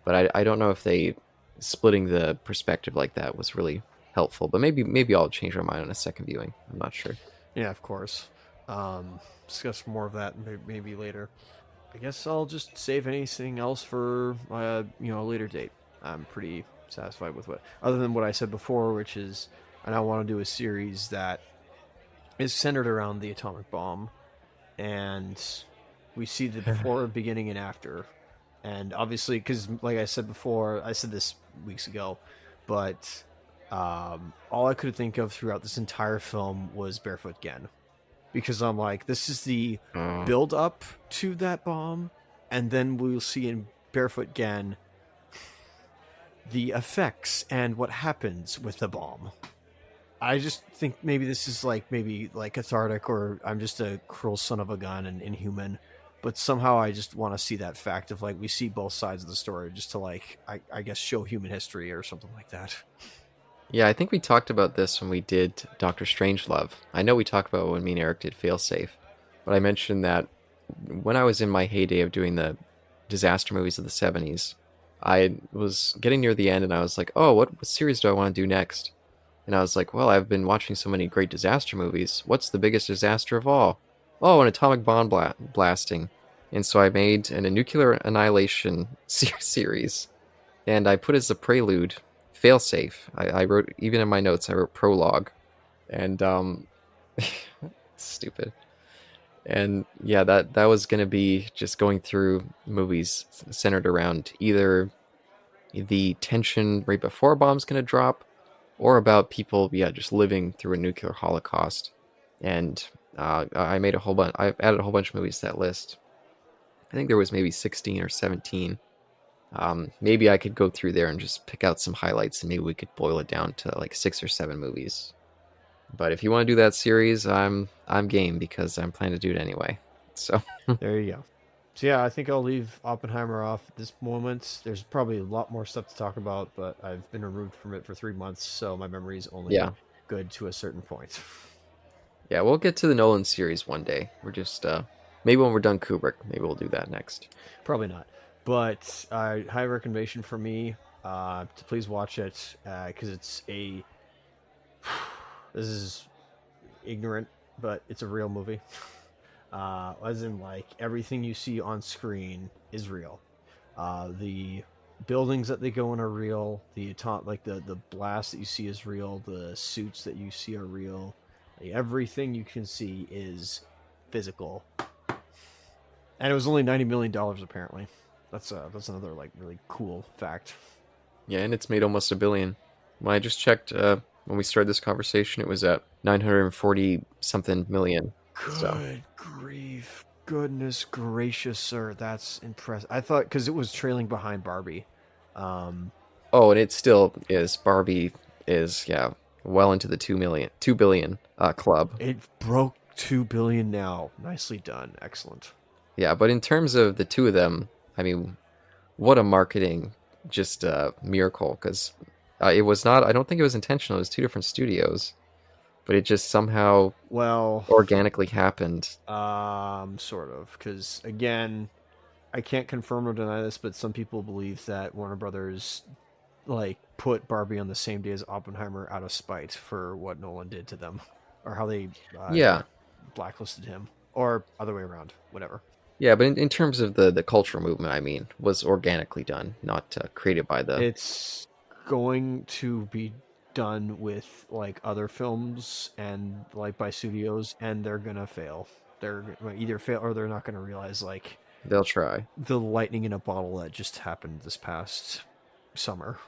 but I don't know if they splitting the perspective like that was really helpful. But maybe I'll change my mind on a second viewing. I'm not sure. Yeah, of course. Discuss more of that maybe later. I guess I'll just save anything else for a later date. I'm pretty satisfied with what, other than what I said before, which is I now want to do a series that is centered around the atomic bomb, and we see the before, beginning, and after. And obviously, because like I said before, I said this weeks ago, but all I could think of throughout this entire film was Barefoot Gen, because I'm like, this is the Oh, build up to that bomb, and then we'll see in Barefoot Gen the effects and what happens with the bomb. I just think maybe this is maybe cathartic, or I'm just a cruel son of a gun and inhuman. But somehow I just want to see that fact of we see both sides of the story, just to I guess show human history or something like that. yeah, I think we talked about this when we did Doctor Strangelove. I know we talked about when me and Eric did Failsafe, but I mentioned that when I was in my heyday of doing the disaster movies of the 70s, I was getting near the end and I was like, oh, what series do I want to do next? And I was like, well, I've been watching so many great disaster movies. What's the biggest disaster of all? Oh, an atomic bomb blasting. And so I made a nuclear annihilation series, and I put as a prelude failsafe. I wrote, even in my notes, I wrote prologue, and stupid. And yeah, that was gonna be just going through movies centered around either the tension right before a bomb's gonna drop, or about people, yeah, just living through a nuclear holocaust. And I made a whole bunch. I added a whole bunch of movies to that list. I think there was maybe 16 or 17. Maybe I could go through there and just pick out some highlights, and maybe we could boil it down to like 6 or 7 movies. But if you want to do that series, I'm game because I'm planning to do it anyway. So There you go. So yeah, I think I'll leave Oppenheimer off at this moment. There's probably a lot more stuff to talk about, but I've been removed from it for 3 months, so my memory is only yeah, good to a certain point. yeah, we'll get to the Nolan series one day. We're just maybe when we're done Kubrick, maybe we'll do that next. Probably not, but high recommendation for me to please watch it, because it's a this is ignorant, but it's a real movie. As in, everything you see on screen is real. The buildings that they go in are real. The blast that you see is real. The suits that you see are real. Everything you can see is physical. And it was only $90 million apparently. That's another really cool fact. Yeah, and it's made almost $1 billion. When I just checked when we started this conversation, it was at 940 something million. So Good grief. Goodness gracious, sir. That's impressive. I thought, because it was trailing behind Barbie. Um, oh, and it still is. Barbie is, yeah, well into the 2 billion club. it broke 2 billion now. Nicely done. Excellent. Yeah, but in terms of the two of them, I mean, what a marketing just miracle, because it was not. I don't think it was intentional. It was two different studios, but it just somehow Well, organically happened. sort of, because again, I can't confirm or deny this, but some people believe that Warner Brothers put Barbie on the same day as Oppenheimer out of spite for what Nolan did to them, or how they Yeah, blacklisted him, or other way around, whatever. yeah, but in terms of the cultural movement, I mean, was organically done, not created by the. It's going to be done with other films and by studios, and they're gonna fail. They're gonna either fail, or they're not gonna realize They'll try. the lightning in a bottle that just happened this past summer.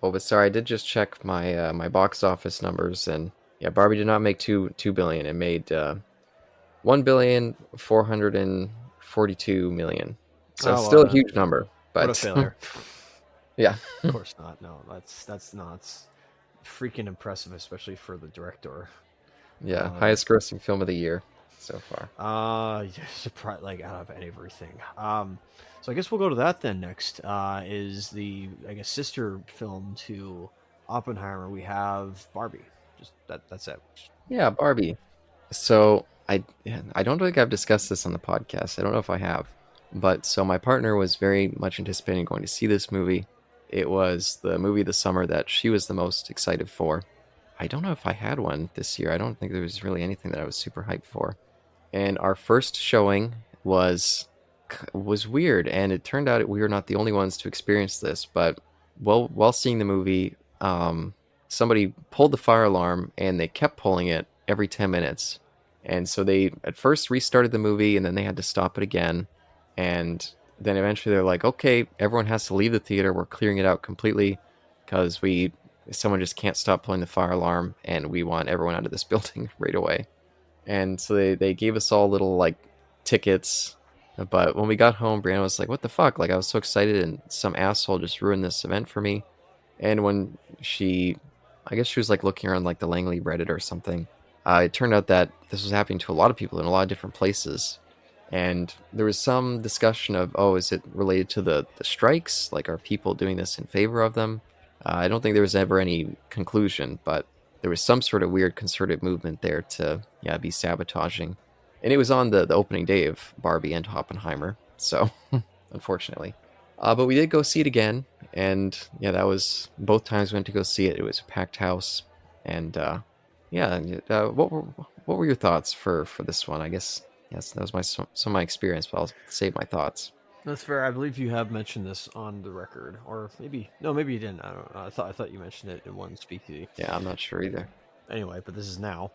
Oh, but sorry, I did just check my my box office numbers, and yeah, Barbie did not make two billion. It made 1,442,000,000. So Oh, still a huge number, what a but failure! yeah, Of course not. No, that's not freaking impressive, especially for the director. yeah, Um, highest grossing film of the year so far. surprise, out of everything. So I guess we'll go to that then next. Is the, I guess, sister film to Oppenheimer? We have Barbie. Just that's it. Yeah, Barbie. So I don't think I've discussed this on the podcast. I don't know if I have, but so my partner was very much anticipating going to see this movie. It was the movie of the summer that she was the most excited for. I don't know if I had one this year. I don't think there was really anything that I was super hyped for. And our first showing was was weird, and it turned out we were not the only ones to experience this. But while seeing the movie, somebody pulled the fire alarm, and they kept pulling it every 10 minutes. And so they at first restarted the movie, and then they had to stop it again. And then eventually they're like, "Okay, everyone has to leave the theater. We're clearing it out completely because we someone just can't stop pulling the fire alarm, and we want everyone out of this building right away." And so they gave us all little like tickets. But when we got home, Brianna was like, "What the fuck?" Like, I was so excited, and some asshole just ruined this event for me. And when I guess she was like looking around like the Langley Reddit or something, it turned out that this was happening to a lot of people in a lot of different places. And there was some discussion of, oh, is it related to the strikes? Like, are people doing this in favor of them? I don't think there was ever any conclusion, but there was some sort of weird concerted movement there to, yeah, be sabotaging. And it was on the opening day of Barbie and Oppenheimer, so unfortunately. But we did go see it again, and yeah, that was both times we went to go see it. It was a packed house, and yeah. What were your thoughts for this one? I guess yes, that was some of my experience, but I'll save my thoughts. That's fair. I believe you have mentioned this on the record, or maybe no, maybe you didn't. I don't know. I thought you mentioned it in one speakeasy. Yeah, I'm not sure either. Anyway, but this is now.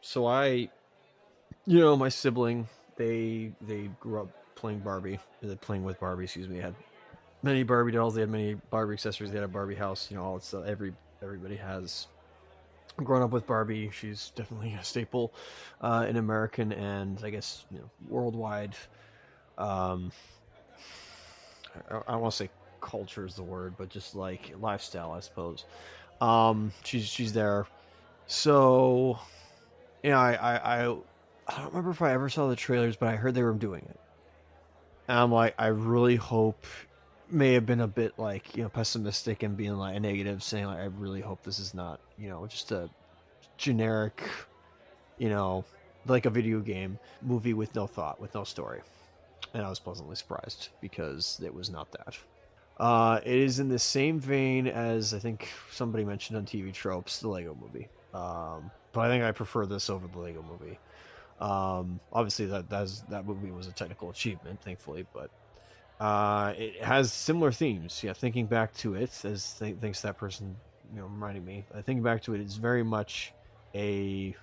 So my sibling, they grew up playing Barbie, playing with Barbie. Excuse me. They had many Barbie dolls. They had many Barbie accessories. They had a Barbie house. All it's everybody has grown up with Barbie. She's definitely a staple in American and I guess worldwide. Um, I don't want to say culture is the word, but just like lifestyle, I suppose. She's there. So, I don't remember if I ever saw the trailers, but I heard they were doing it. And I'm like, I really hope. May have been a bit like pessimistic and being like a negative, saying like, I really hope this is not just a generic, like a video game movie with no thought, with no story. And I was pleasantly surprised because it was not that. It is in the same vein as I think somebody mentioned on TV Tropes, the Lego movie. But I think I prefer this over the Lego movie. Obviously, that movie was a technical achievement, thankfully, but it has similar themes. Yeah, thinking back to it, as thanks to that person, reminding me. Thinking back to it, it's very much a.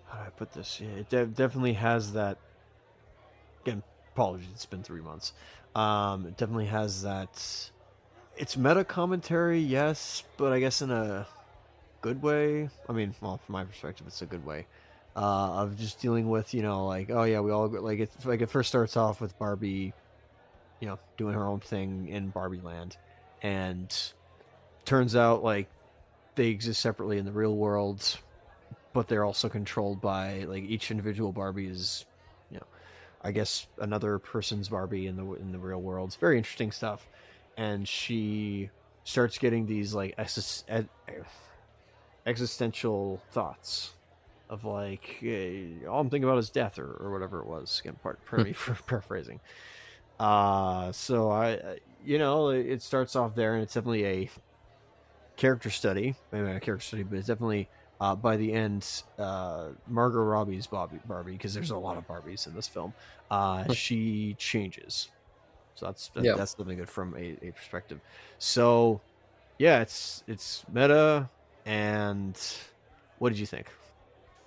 How do I put this? Yeah, it definitely has that. Again, apologies. It's been 3 months. It definitely has that. It's meta commentary, yes, but I guess in a good way. I mean, well, from my perspective, it's a good way. Of just dealing with, like, oh yeah, we all like it first starts off with Barbie, doing her own thing in Barbie Land, and turns out like they exist separately in the real world, but they're also controlled by like each individual Barbie is, I guess another person's Barbie in the real world. It's very interesting stuff, and she starts getting these like existential thoughts of like, hey, all I'm thinking about is death or whatever it was. Again, pardon me for paraphrasing. So it starts off there, and it's definitely a character study. Maybe not a character study, but it's definitely by the end, Margot Robbie's Barbie, because there's a lot of Barbies in this film. She changes, so Yeah. that's something good from a perspective. So, yeah, it's meta. And what did you think?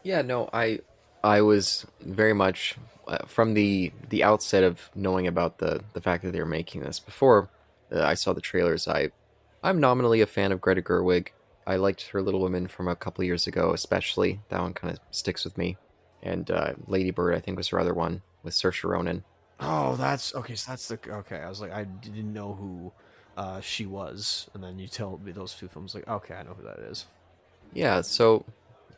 Yeah, no, I was very much from the outset of knowing about the fact that they were making this before I saw the trailers. I'm nominally a fan of Greta Gerwig. I liked her Little Women from a couple years ago, especially that one kind of sticks with me. And Lady Bird, I think, was her other one with Saoirse Ronan. Oh, that's okay. So that's the okay. I was like, I didn't know who she was, and then you tell me those two films. Like, okay, I know who that is. Yeah, so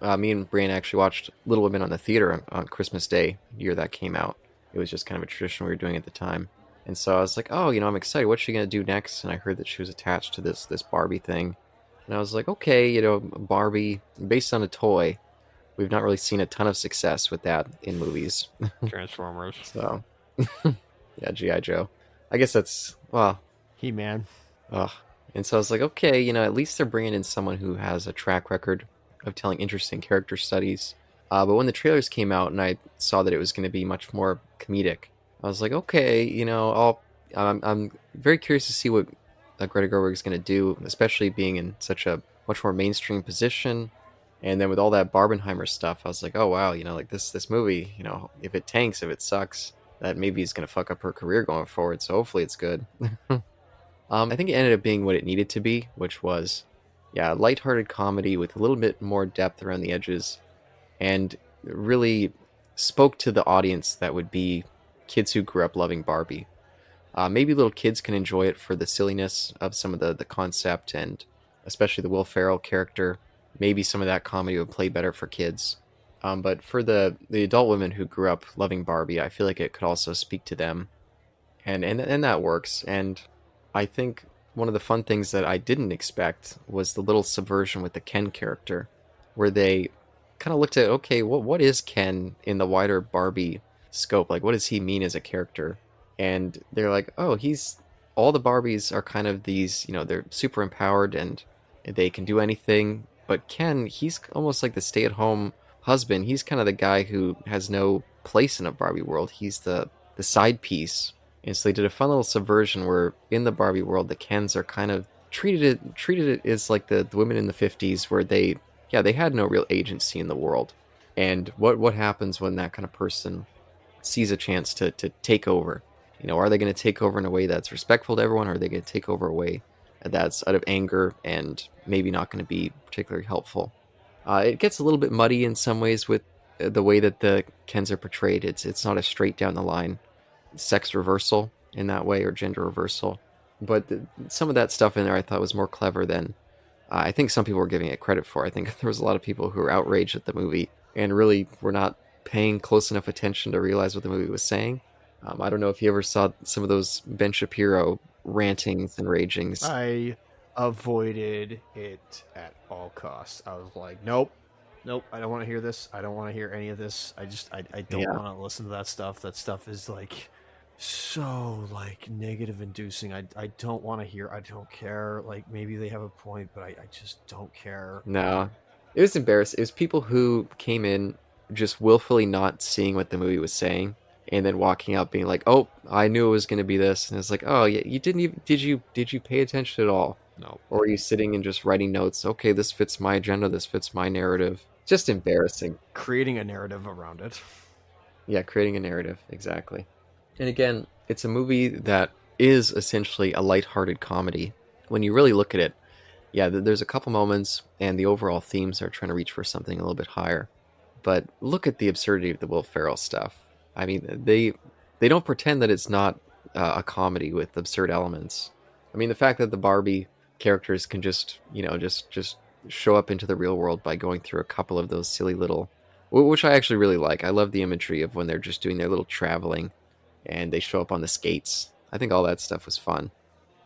me and Brian actually watched Little Women on the theater on Christmas Day, year that came out. It was just kind of a tradition we were doing at the time. And so I was like, oh, I'm excited. What's she going to do next? And I heard that she was attached to this Barbie thing. And I was like, okay, Barbie, based on a toy. We've not really seen a ton of success with that in movies. Transformers, So, yeah, G.I. Joe. I guess that's, well, He-Man. ugh. And so I was like, okay, at least they're bringing in someone who has a track record of telling interesting character studies. But when the trailers came out and I saw that it was going to be much more comedic, I was like, okay, I'm very curious to see what Greta Gerwig is going to do, especially being in such a much more mainstream position. And then with all that Barbenheimer stuff, I was like, oh wow, like this movie, if it tanks, if it sucks, that maybe is going to fuck up her career going forward. So hopefully it's good. I think it ended up being what it needed to be, which was, yeah, a lighthearted comedy with a little bit more depth around the edges, and really spoke to the audience that would be kids who grew up loving Barbie. Maybe little kids can enjoy it for the silliness of some of the concept, and especially the Will Ferrell character. Maybe some of that comedy would play better for kids. But for the adult women who grew up loving Barbie, I feel like it could also speak to them, and that works. And I think one of the fun things that I didn't expect was the little subversion with the Ken character, where they kind of looked at, okay, what is Ken in the wider Barbie scope? Like, what does he mean as a character? And they're like, oh, he's all the Barbies are kind of these, they're super empowered and they can do anything. But Ken, he's almost like the stay-at-home husband. He's kind of the guy who has no place in a Barbie world. He's the side piece. And so they did a fun little subversion where in the Barbie world, the Kens are kind of treated it as like the women in the 50s, where they had no real agency in the world. And what happens when that kind of person sees a chance to take over? Are they going to take over in a way that's respectful to everyone, or are they going to take over a way that's out of anger and maybe not going to be particularly helpful? It gets a little bit muddy in some ways with the way that the Kens are portrayed. It's not a straight down the line sex reversal in that way, or gender reversal. But some of that stuff in there I thought was more clever than I think some people were giving it credit for. I think there was a lot of people who were outraged at the movie and really were not paying close enough attention to realize what the movie was saying. I don't know if you ever saw some of those Ben Shapiro rantings and ragings. I avoided it at all costs. I was like, nope, nope, I don't want to hear this. I don't want to hear any of this. I don't Yeah, want to listen to that stuff. That stuff is like so like negative inducing. I don't want to hear. I don't care. Like maybe they have a point, but I just don't care. no, it was embarrassing. It was people who came in just willfully not seeing what the movie was saying, and then walking out being like, "Oh, I knew it was going to be this," and it's like, "Oh, yeah, you didn't even did you pay attention at all?" No, Or are you sitting and just writing notes? Okay, this fits my agenda. This fits my narrative. Just embarrassing. creating a narrative around it. Yeah, creating a narrative. Exactly. And again, it's a movie that is essentially a lighthearted comedy. When you really look at it, yeah, there's a couple moments, and the overall themes are trying to reach for something a little bit higher. But look at the absurdity of the Will Ferrell stuff. I mean, they don't pretend that it's not a comedy with absurd elements. I mean, the fact that the Barbie characters can just just show up into the real world by going through a couple of those silly little, which I actually really like. I love the imagery of when they're just doing their little traveling, and they show up on the skates. I think all that stuff was fun.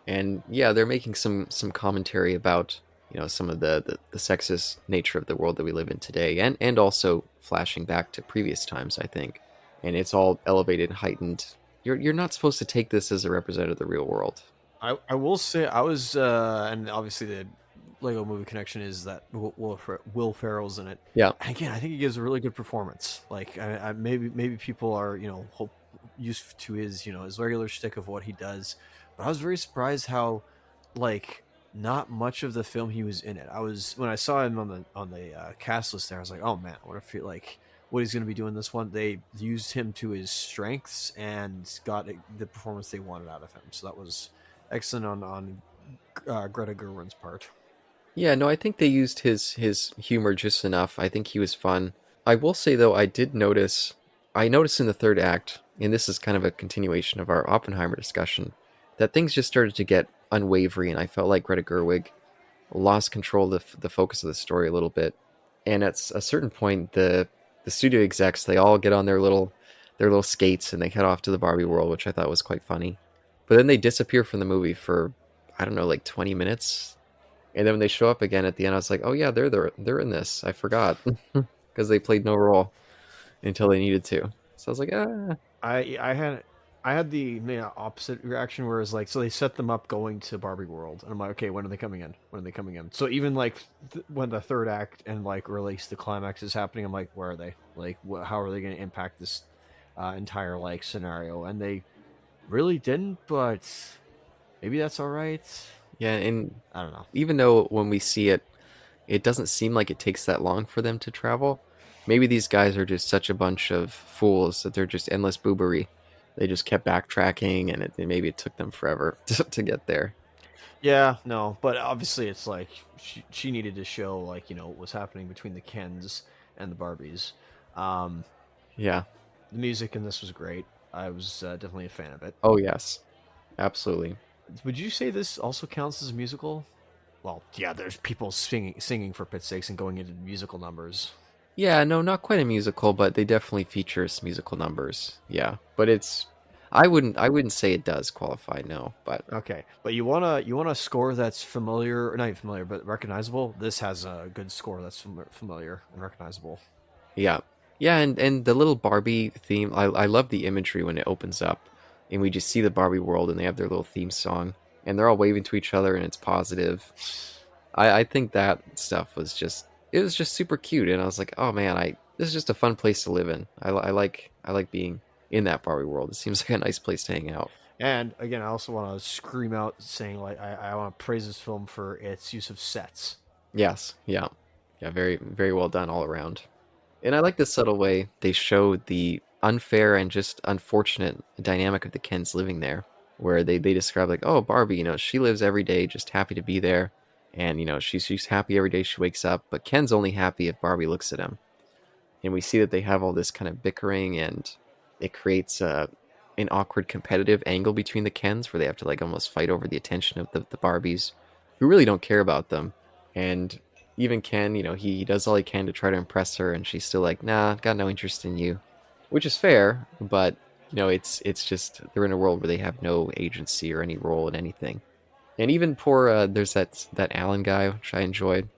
And yeah, they're making some commentary about some of the sexist nature of the world that we live in today, and also flashing back to previous times, I think. And it's all elevated and heightened. You're not supposed to take this as a representative of the real world. I will say I was and obviously the Lego Movie connection is that Will Ferrell's in it. Yeah. And again, I think he gives a really good performance. Like maybe people are used to his his regular shtick of what he does, but I was very surprised how like not much of the film he was in it. I was when I saw him on the cast list there, I was like, oh man, I wonder if he like what he's going to be doing this one. They used him to his strengths and got the performance they wanted out of him. So that was excellent on Greta Gerwig's part. Yeah, no, I think they used his humor just enough. I think he was fun. I will say though, I noticed in the third act, and this is kind of a continuation of our Oppenheimer discussion, that things just started to get unwavering, and I felt like Greta Gerwig lost control of the focus of the story a little bit. And at a certain point, the studio execs, they all get on their little skates and they head off to the Barbie world, which I thought was quite funny. But then they disappear from the movie for I don't know, like 20 minutes. And then when they show up again at the end, I was like, "Oh yeah, they're in this. I forgot." Because they played no role until they needed to. So I was like, "Ah, I had the opposite reaction, whereas like so they set them up going to Barbie World, and I'm like, okay, when are they coming in? When are they coming in? So even like when the third act and like release the climax is happening, I'm like, where are they? Like, how are they going to impact this entire like scenario, and they really didn't. But maybe that's all right. Yeah, and I don't know. even though when we see it, it doesn't seem like it takes that long for them to travel. Maybe these guys are just such a bunch of fools that they're just endless boobery. They just kept backtracking, and maybe it took them forever to get there. Yeah, no, but obviously it's like she needed to show like what was happening between the Kens and the Barbies. Um, Yeah. the music in this was great. I was definitely a fan of it. Oh yes, absolutely. Would you say this also counts as a musical? Well, yeah, there's people singing for pit's sakes and going into musical numbers. Yeah, no, not quite a musical, but they definitely feature some musical numbers. Yeah, but I wouldn't say it does qualify. No, but Okay, but you want a score that's familiar, or not even familiar, but recognizable. This has a good score that's familiar and recognizable. yeah, yeah, and the little Barbie theme. I love the imagery when it opens up, and we just see the Barbie world, and they have their little theme song, and they're all waving to each other, and it's positive. I think that stuff was just it was just super cute, and I was like, oh man, I this is just a fun place to live in. I like being in that Barbie world. It seems like a nice place to hang out. And again, I also want to scream out saying like I want to praise this film for its use of sets. Yes, yeah, yeah, very very well done all around. And I like the subtle way they show the unfair and just unfortunate dynamic of the Kens living there, where they describe like, oh, Barbie, she lives every day just happy to be there, and she's happy every day she wakes up, but Ken's only happy if Barbie looks at him. And we see that they have all this kind of bickering, and it creates an awkward competitive angle between the Kens where they have to like almost fight over the attention of the Barbies, who really don't care about them. And even Ken, he does all he can to try to impress her, and she's still like, nah, got no interest in you, which is fair, but it's just they're in a world where they have no agency or any role in anything. And even poor, there's that Alan guy, which I enjoyed.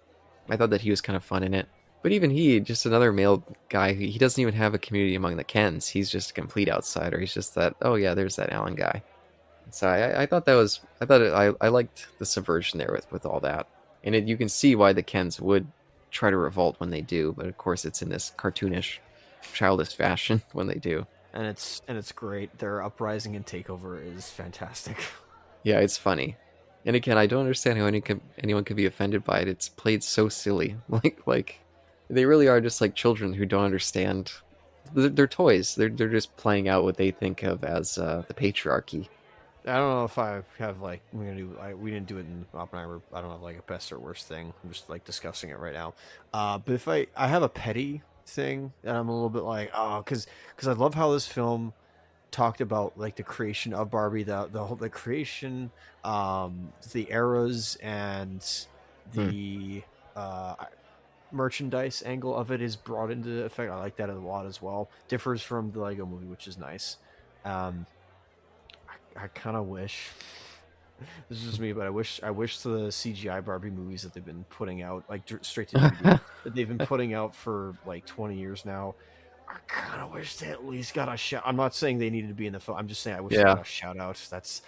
I thought that he was kind of fun in it. But even he, just another male guy, he doesn't even have a community among the Kens. He's just a complete outsider. He's just that, oh yeah, there's that Alan guy. So I thought that was, I liked the subversion there with all that. And you can see why the Kens would try to revolt when they do, but of course it's in this cartoonish, childish fashion when they do. And it's great. Their uprising and takeover is fantastic. Yeah, it's funny. And again, I don't understand how anyone could be offended by it. It's played so silly. Like they really are just like children who don't understand. They're toys. They're just playing out what they think of as the patriarchy. I don't know if I have like we didn't do it in Oppenheimer. I don't have like a best or worst thing. I'm just like discussing it right now. But if I have a petty thing that I'm a little bit like because I love how this film talked about like the creation of Barbie, the creation, the eras, and Hmm. the uh, merchandise angle of it is brought into effect. I like that a lot as well. Differs from the Lego Movie, which is nice. Um, I kind of wish this is just me, but I wish the CGI Barbie movies that they've been putting out, like straight to DVD, that they've been putting out for like 20 years now. I kind of wish they at least got a shout. I'm not saying they needed to be in the film. I'm just saying I wish they Yeah. got a shout out. That's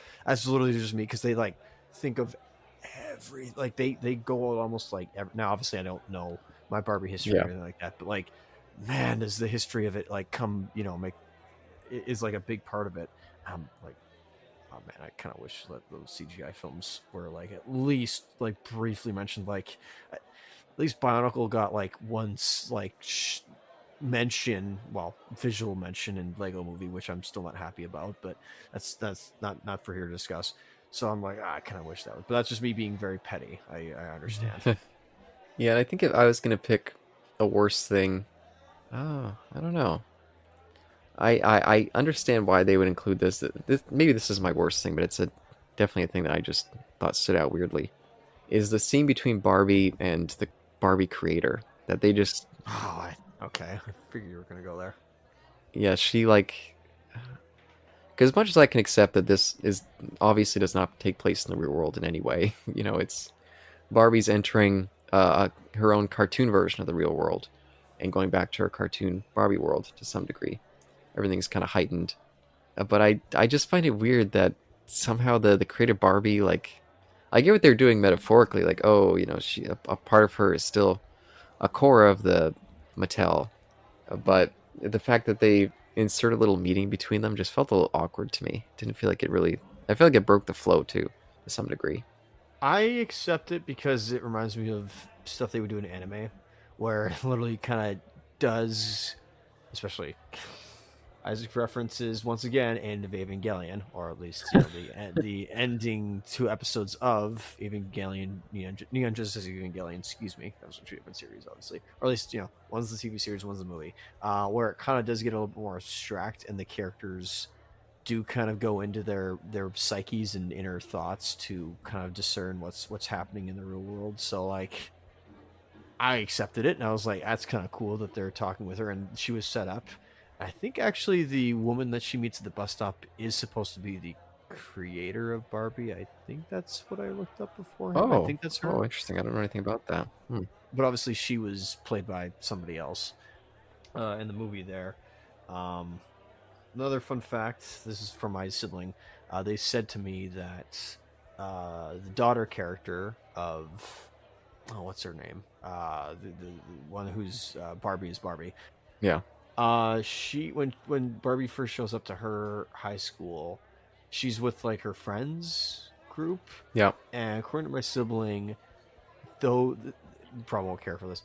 literally just me because they like think of every like they go out almost like now. Obviously, I don't know my Barbie history or Yeah. anything like that, but like, man, does the history of it like come make is like a big part of it. Like, oh man, I kind of wish that those CGI films were like at least like briefly mentioned. Like, at least Bionicle got like once like mention, well, visual mention in Lego Movie, which I'm still not happy about. But that's not for here to discuss. So I'm like, I kind of wish that would, but that's just me being very petty. I understand. Yeah, and I think if I was gonna pick a worse thing, oh, I don't know. I understand why they would include this. Maybe this is my worst thing, but it's definitely a thing that I just thought stood out weirdly. Is the scene between Barbie and the Barbie creator that they just Okay, I figured you were gonna go there. yeah she like because as much as I can accept that this is obviously does not take place in the real world in any way, it's Barbie's entering her own cartoon version of the real world and going back to her cartoon Barbie world to some degree. Everything's kind of heightened. But I just find it weird that somehow the creative Barbie, like, I get what they're doing metaphorically, like, oh, she a part of her is still a core of the Mattel, but the fact that they insert a little meeting between them just felt a little awkward to me. Didn't feel like it really. I feel like it broke the flow too, to some degree. I accept it because it reminds me of stuff they would do in anime, where it literally kind of does, especially Isaac references once again end of Evangelion, or at least the ending two episodes of Evangelion, Neon Genesis Evangelion. Excuse me, that was a two different series, obviously, or at least one's the TV series, one's the movie, where it kind of does get a little bit more abstract, and the characters do kind of go into their psyches and inner thoughts to kind of discern what's happening in the real world. So like, I accepted it, and I was like, that's kind of cool that they're talking with her, and she was set up. I think actually the woman that she meets at the bus stop is supposed to be the creator of Barbie. I think that's what I looked up beforehand. I Oh, think that's her. oh, interesting. I don't know anything about that. Hmm. But obviously she was played by somebody else in the movie there. Um, Another fun fact, this is from my sibling. They said to me that the daughter character of what's her name? The one who's Barbie is Barbie. Yeah. She when Barbie first shows up to her high school, she's with like her friends group, Yeah. and according to my sibling, though, probably won't care for this.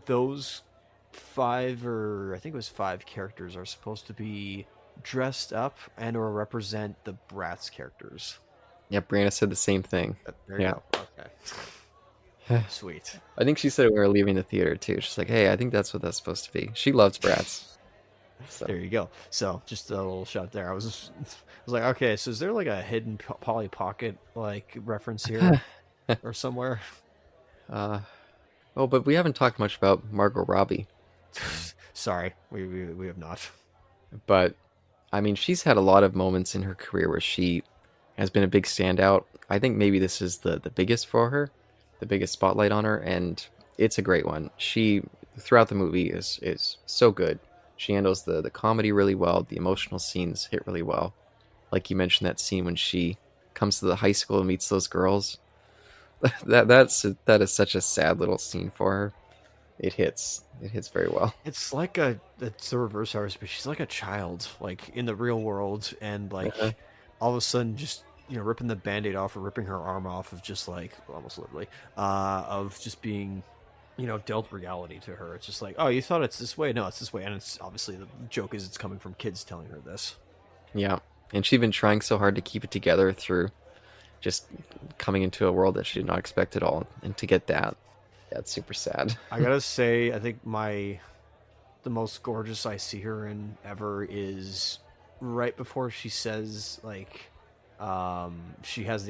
Those five, or I think it was five characters, are supposed to be dressed up and or represent the Bratz characters. Yeah. Brianna said the same thing. There you Yeah. go. Okay. Sweet. I think she said it when we were leaving the theater too. She's like, "Hey, I think that's what that's supposed to be." She loves Bratz. So There you go. So just a little shot there. I was like, okay, so is there like a hidden Polly Pocket like reference here or somewhere? uh, oh, but we haven't talked much about Margot Robbie. Sorry, we have not. But I mean, she's had a lot of moments in her career where she has been a big standout. I think maybe this is the biggest for her, the biggest spotlight on her, and it's a great one. She throughout the movie is so good. She handles the comedy really well. The emotional scenes hit really well. Like you mentioned that scene when she comes to the high school and meets those girls. That is such a sad little scene for her. It hits. It hits very well. It's the reverse of her, but she's like a child, like in the real world, and Uh-huh. like all of a sudden just ripping the band-aid off or ripping her arm off of just like almost literally of just being dealt reality to her. It's just like, oh, you thought it's this way, no, it's this way. And it's obviously the joke is it's coming from kids telling her this. Yeah, and she'd been trying so hard to keep it together through just coming into a world that she did not expect at all, and to get that, yeah, it's super sad. I gotta say, I think the most gorgeous I see her in ever is right before she says like she has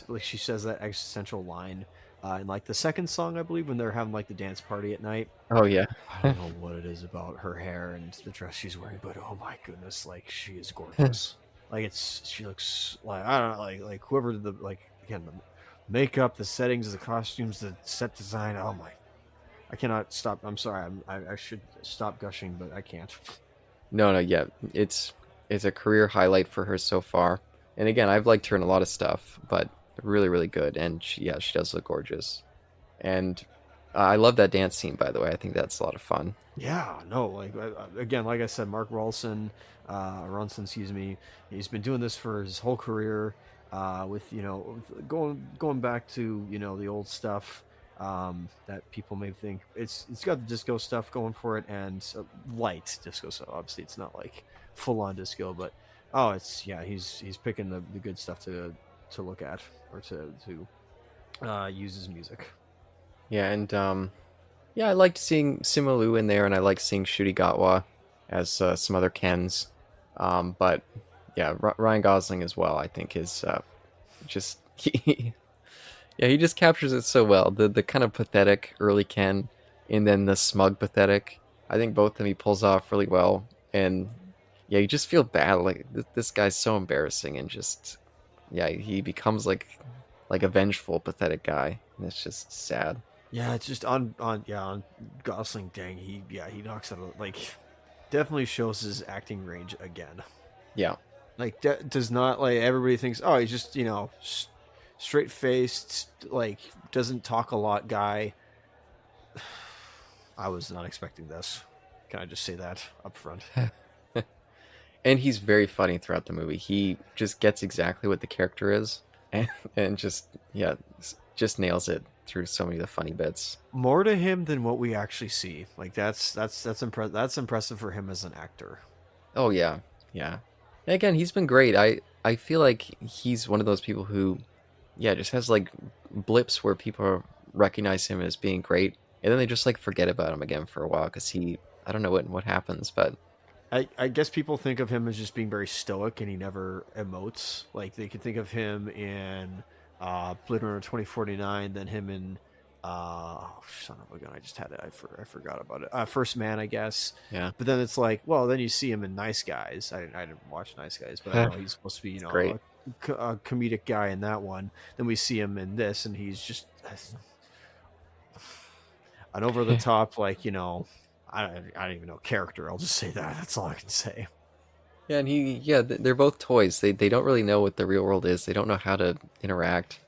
like she says that existential line in like the second song, I believe, when they're having like the dance party at night. Oh yeah. I don't know what it is about her hair and the dress she's wearing, but oh my goodness, like she is gorgeous. Like she looks like, I don't know, like whoever did the, like, again, the makeup, the settings, the costumes, the set design. Oh my, I cannot stop. I'm sorry. I should stop gushing, but I can't. No, no, yeah, it's a career highlight for her so far. And again, I've liked her in a lot of stuff, but really, really good. And she does look gorgeous. And I love that dance scene, by the way. I think that's a lot of fun. Yeah, no, like again, like I said, Mark Ronson, excuse me, he's been doing this for his whole career. With going back to the old stuff that people may think it's got the disco stuff going for it, and light disco. So obviously it's not like full on disco, but oh, it's, yeah, he's picking the good stuff to look at or to use his music. Yeah, and yeah, I liked seeing Simu in there, and I like seeing Shuri Gatwa as some other Kens. But yeah, Ryan Gosling as well. I think is just yeah, he just captures it so well. The kind of pathetic early Ken, and then the smug pathetic. I think both of them he pulls off really well, and yeah, you just feel bad. Like this guy's so embarrassing, and just yeah, he becomes like a vengeful, pathetic guy, and it's just sad. Yeah, it's just on Gosling. Dang, he knocks it out. Like, definitely shows his acting range again. Yeah. Like, does not, like, everybody thinks, oh, he's just straight faced, like, doesn't talk a lot guy. I was not expecting this. Can I just say that up front? And he's very funny throughout the movie. He just gets exactly what the character is, and just yeah, just nails it through so many of the funny bits. More to him than what we actually see. Like that's impressive for him as an actor. Oh yeah, yeah. And again, he's been great. I feel like he's one of those people who, yeah, just has like blips where people recognize him as being great, and then they just like forget about him again for a while because he, I don't know what happens, but I guess people think of him as just being very stoic and he never emotes. Like they could think of him in Blade Runner 2049, then him in oh, son of a gun, I just had it. I forgot about it. First Man, I guess. yeah, But then it's like, well, then you see him in Nice Guys. I didn't watch Nice Guys, but I know he's supposed to be, it's great. a comedic guy in that one. Then we see him in this, and he's just an over the top, like I don't even know character. I'll just say that. That's all I can say. Yeah, and yeah, they're both toys. They don't really know what the real world is. They don't know how to interact,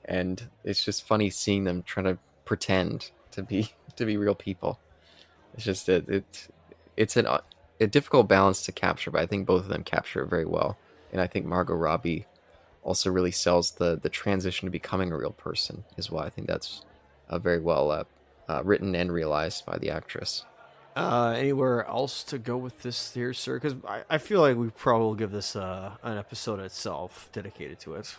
and it's just funny seeing them trying to pretend to be to be real people. It's just it's a difficult balance to capture, but I think both of them capture it very well. And I think Margot Robbie also really sells the transition to becoming a real person as well. I think that's very well written and realized by the actress. Anywhere else to go with this here, sir? Because I feel like we probably will give this an episode itself dedicated to it.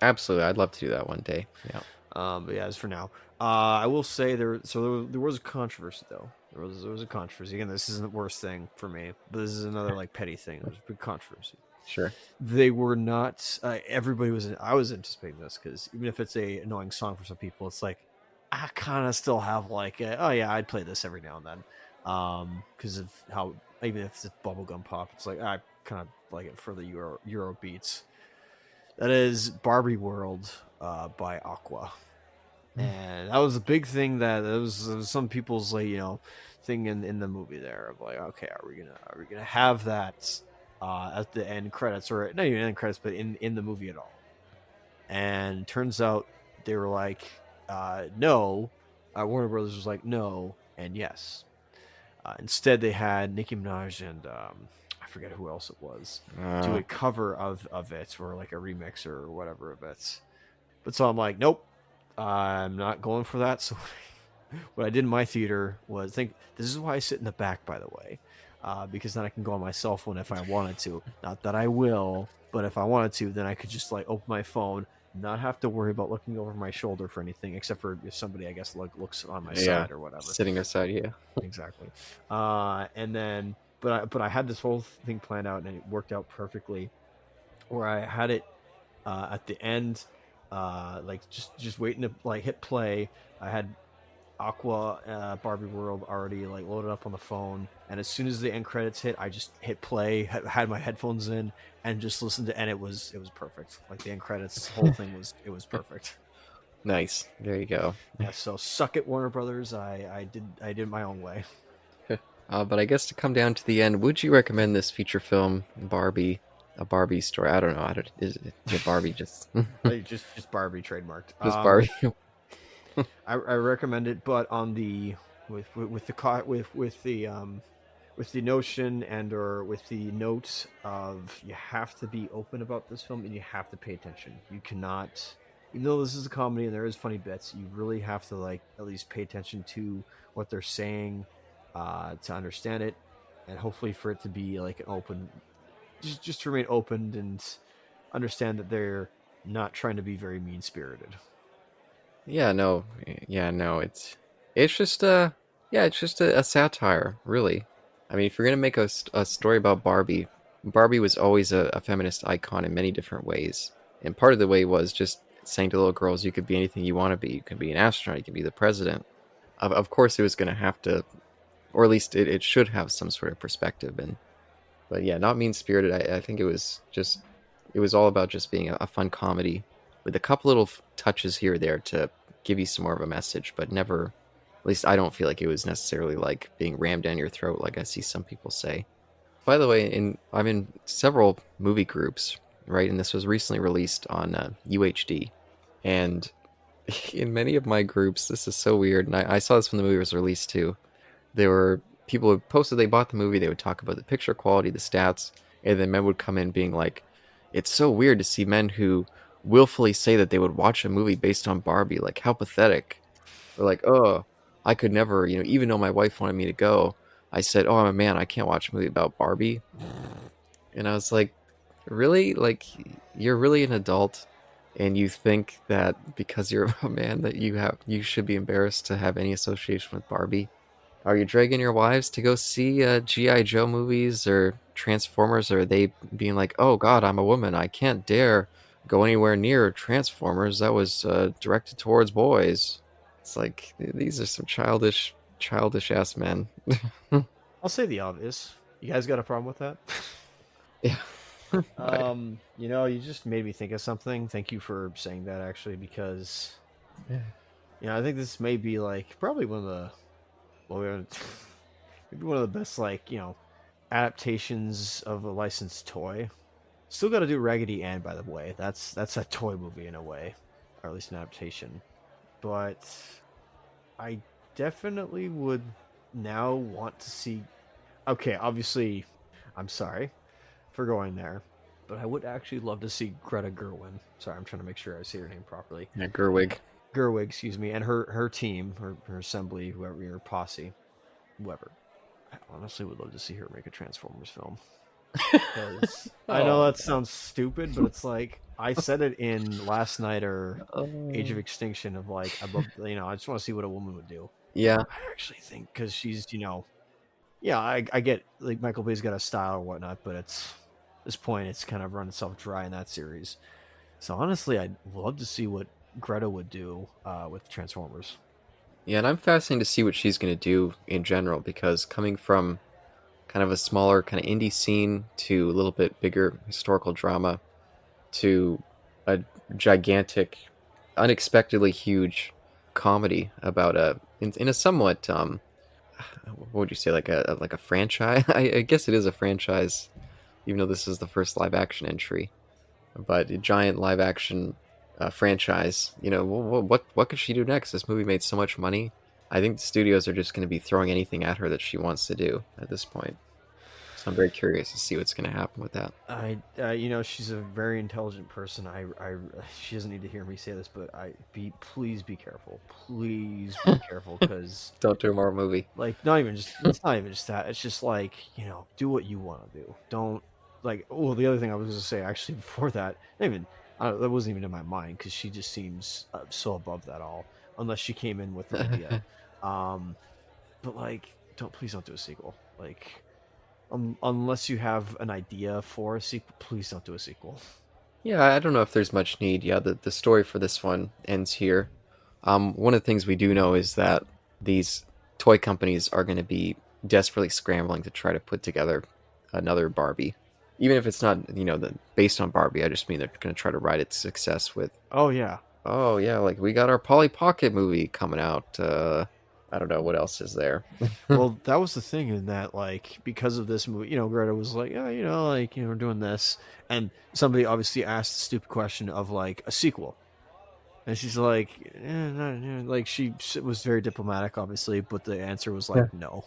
Absolutely, I'd love to do that one day. Yeah. But yeah, as for now, I will say there was a controversy though. There was a controversy. Again, this isn't the worst thing for me, but this is another like petty thing. There's a big controversy. Sure. They were not. Everybody was. I was anticipating this because even if it's a annoying song for some people, it's like I kind of still have like, oh yeah, I'd play this every now and then, because of how even if it's bubblegum pop, it's like I kind of like it for the Euro beats. That is Barbie World by Aqua, and that was a big thing. That there was some people's like thing in the movie there of like, okay, are we gonna have that at the end credits, or not even end credits, but in the movie at all? And turns out they were like, no. Warner Brothers was like, no and yes. Instead, they had Nicki Minaj and I forget who else it was do Uh, a cover of it, or like a remix or whatever of it. But so I'm like, nope, I'm not going for that. So what I did in my theater was think this is why I sit in the back, by the way, because then I can go on my cell phone if I wanted to. Not that I will, but if I wanted to, then I could just like open my phone, not have to worry about looking over my shoulder for anything, except for if somebody, I guess, looks on my yeah. side or whatever. Sitting aside, yeah. Exactly. And then, but I had this whole thing planned out, and it worked out perfectly. Where I had it at the end, like just waiting to like hit play. I had Aqua Barbie World already like loaded up on the phone, and as soon as the end credits hit, I just hit play, had my headphones in, and just listened to, and it was perfect. Like the end credits, the whole thing was perfect. Nice. There you go. Yeah, so suck it, Warner Brothers. I did my own way. But I guess to come down to the end, would you recommend this feature film, Barbie, a Barbie story? I don't know. Is it Barbie just Like, just Barbie trademarked. just Barbie? I recommend it, but on the with the notion and or with the note of you have to be open about this film and you have to pay attention. You cannot, even though this is a comedy and there is funny bits, you really have to like at least pay attention to what they're saying to understand it, and hopefully for it to be like an open, just to remain open and understand that they're not trying to be very mean spirited. Yeah, no, yeah, no. It's just yeah, it's just a satire, really. I mean, if you're gonna make a story about Barbie, Barbie was always a feminist icon in many different ways, and part of the way was just saying to little girls, you could be anything you want to be. You can be an astronaut. You can be the president. Of course, it was gonna have to, or at least it should have some sort of perspective. And but yeah, not mean spirited. I think it was all about just being a fun comedy with a couple little touches here or there to give you some more of a message, but never. At least I don't feel like it was necessarily like being rammed down your throat, like I see some people say. By the way, I'm in several movie groups, right? And this was recently released on UHD, and in many of my groups, this is so weird. And I saw this when the movie was released too. There were people would post that they bought the movie. They would talk about the picture quality, the stats, and then men would come in being like, "It's so weird to see men who willfully say that they would watch a movie based on Barbie. Like, how pathetic." Or like, "Oh, I could never, even though my wife wanted me to go, I said, oh, I'm a man, I can't watch a movie about Barbie." And I was like, really? Like, you're really an adult, and you think that because you're a man that you should be embarrassed to have any association with Barbie? Are you dragging your wives to go see GI Joe movies or Transformers? Or are they being like, "Oh God, I'm a woman, I can't dare go anywhere near Transformers. That was directed towards boys." It's like these are some childish ass men. I'll say the obvious. You guys got a problem with that? Yeah. I, You just made me think of something. Thank you for saying that, actually, because I think this may be like probably one of the well, maybe one of the best adaptations of a licensed toy. Still got to do Raggedy Ann, by the way. That's a toy movie in a way, or at least an adaptation. But I definitely would now want to see. Okay, obviously, I'm sorry for going there, but I would actually love to see Greta Gerwin. Sorry, I'm trying to make sure I say her name properly. yeah, Gerwig. Gerwig, excuse me, and her team, her assembly, whoever, her posse, whoever. I honestly would love to see her make a Transformers film. Because I know Oh that sounds stupid, but it's like I said it in last night or Age of no. Extinction of like I love I just want to see what a woman would do. Yeah. I actually think because she's yeah, I get like Michael Bay's got a style or whatnot, but at this point it's kind of run itself dry in that series. So honestly, I'd love to see what Greta would do with Transformers. Yeah, and I'm fascinated to see what she's going to do in general because coming from kind of a smaller kind of indie scene to a little bit bigger historical drama to a gigantic, unexpectedly huge comedy about in a somewhat what would you say, like a franchise? I guess it is a franchise, even though this is the first live action entry, but a giant live action franchise. What could she do next? This movie made so much money. I think the studios are just going to be throwing anything at her that she wants to do at this point. So I'm very curious to see what's going to happen with that. She's a very intelligent person. She doesn't need to hear me say this, but please be careful. Please be careful, because Don't do a Marvel movie. like, not even just it's not even just that. It's just like, do what you want to do. Don't like. Oh, the other thing I was going to say actually before that, not even that wasn't even in my mind because she just seems so above that all. Unless she came in with an idea, um, but like, please don't do a sequel. Like, unless you have an idea for a sequel, please don't do a sequel. Yeah, I don't know if there's much need. Yeah, the story for this one ends here. One of the things we do know is that these toy companies are going to be desperately scrambling to try to put together another Barbie, even if it's not based on Barbie. I just mean they're going to try to ride its success with. Oh yeah. Oh yeah, like we got our Polly Pocket movie coming out. I don't know what else is there. Well, that was the thing in that, like, because of this movie, Greta was like, yeah, we're doing this, and somebody obviously asked the stupid question of like a sequel, and she's like, like was very diplomatic, obviously, but the answer was like no.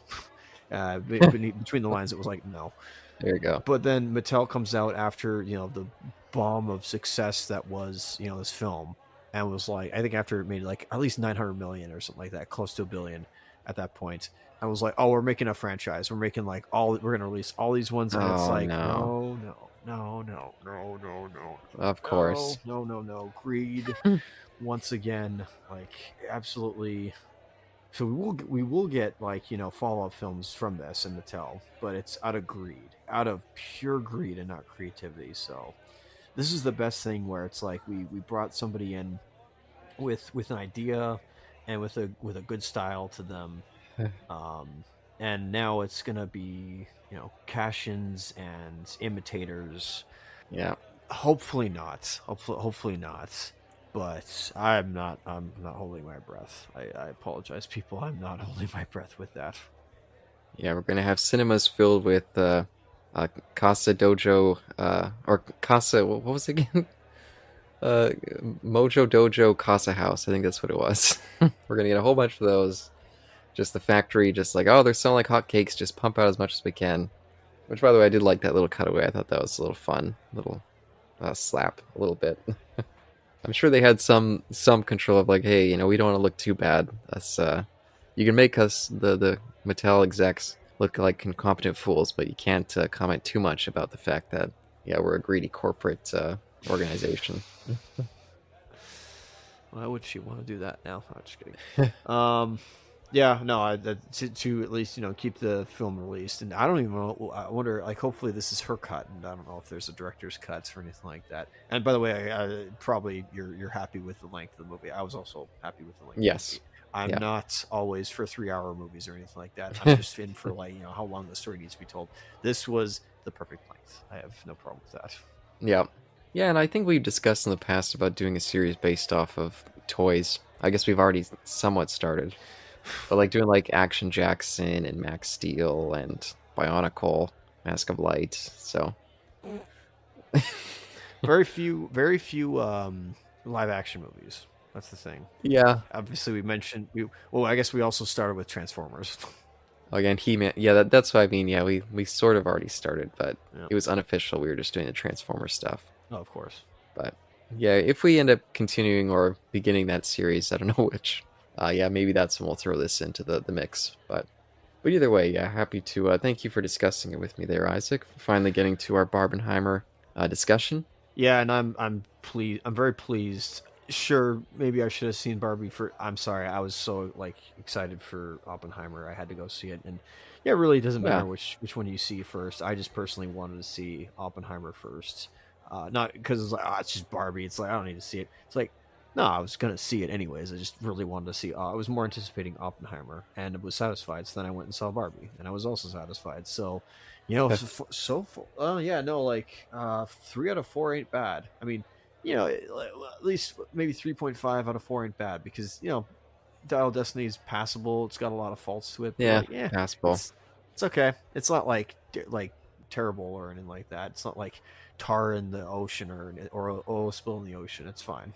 Between the lines, it was like no. There you go. But then Mattel comes out after the bomb of success that was this film, and was like, I think after it made like at least 900 million or something like that, close to a billion at that point. I was like, oh, we're making a franchise. We're making like we're gonna release all these ones, and it's Oh like, no. no, no, no, no, no, no, no, Of no, course. no, no, no. Greed once again, like, absolutely. So we will get like follow-up films from this and Mattel, but it's out of greed, out of pure greed and not creativity. So this is the best thing where it's like we brought somebody in with an idea and with a good style to them, um, and now it's gonna be cash-ins and imitators. Yeah. Hopefully not. Hopefully not. But I'm not holding my breath. I apologize, people. I'm not holding my breath with that. Yeah, we're gonna have cinemas filled with Casa Dojo or Casa. What was it again? Uh, Mojo Dojo Casa House. I think that's what it was. We're gonna get a whole bunch of those, Just the factory, just like, oh, they're selling like hotcakes. Just pump out as much as we can. Which, by the way, I did like that little cutaway. I thought that was a little fun, little slap, a little bit. I'm sure they had some control of like, hey, we don't want to look too bad. Us, you can make us the Mattel execs look like incompetent fools, but you can't comment too much about the fact that yeah, we're a greedy corporate organization. Why would she want to do that now? I'm just kidding. Yeah, no, to at least keep the film released, and I don't even know. I wonder, like, hopefully this is her cut, and I don't know if there's a director's cuts or anything like that. And by the way, probably you're happy with the length of the movie. I was also happy with the length of the Yes. movie. I'm Yeah. not always for 3-hour movies or anything like that. I'm just in for like how long the story needs to be told. This was the perfect length. I have no problem with that. Yeah. Yeah, and I think we've discussed in the past about doing a series based off of toys. I guess we've already somewhat started. But like doing like Action Jackson and Max Steel and Bionicle, Mask of Light. So Very few live action movies. That's the thing. yeah. Obviously, we mentioned. Well, I guess we also started with Transformers. Again, He-Man. Yeah, that's what I mean. Yeah, we sort of already started, but Yeah. it was unofficial. We were just doing the Transformer stuff. Oh, of course. But yeah, if we end up continuing or beginning that series, I don't know which. Yeah, maybe that's when we'll throw this into the mix. But either way, yeah, happy to thank you for discussing it with me there, Isaac. Finally getting to our Barbenheimer discussion. Yeah, and I'm pleased. I'm very pleased. Sure, maybe I should have seen Barbie for. I'm sorry, I was so like excited for Oppenheimer. I had to go see it, and yeah, it really doesn't Yeah, matter which one you see first. I just personally wanted to see Oppenheimer first, not because it's like it's just Barbie. It's like I don't need to see it. It's like no, I was gonna see it anyways. I just really wanted to see. I was more anticipating Oppenheimer, and was satisfied. So then I went and saw Barbie, and I was also satisfied. So yeah, no, like 3 out of 4 ain't bad. I mean, at least maybe 3.5 out of 4 ain't bad because Dial of Destiny is passable. It's got a lot of faults to it, but yeah, like, yeah, passable. it's okay. It's not like terrible or anything like that. It's not like tar in the ocean or oil spill in the ocean. It's fine.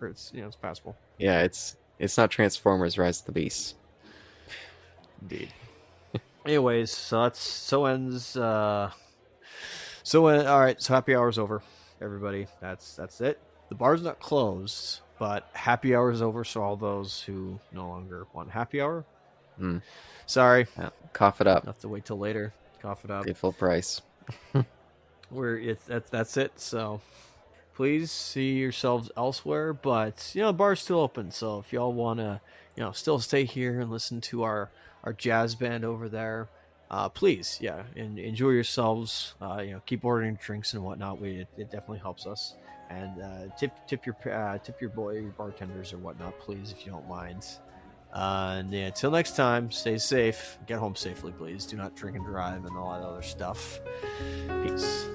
Or it's passable. Yeah, it's not Transformers: Rise of the Beasts. Indeed. Anyways, so ends. All right. So happy hour's over, everybody. That's it. The bar's not closed, but happy hour's over. So all those who no longer want happy hour, Mm. sorry, Yeah, cough it up. have to wait till later. Cough it up. Pay full price. That's it. So please see yourselves elsewhere. But the bar's still open. So if y'all want to still stay here and listen to our jazz band over there, please, yeah, and enjoy yourselves. Keep ordering drinks and whatnot. It definitely helps us. And tip your bartenders or whatnot, please, if you don't mind. And yeah, until next time, stay safe. Get home safely, please. Do not drink and drive and all that other stuff. Peace.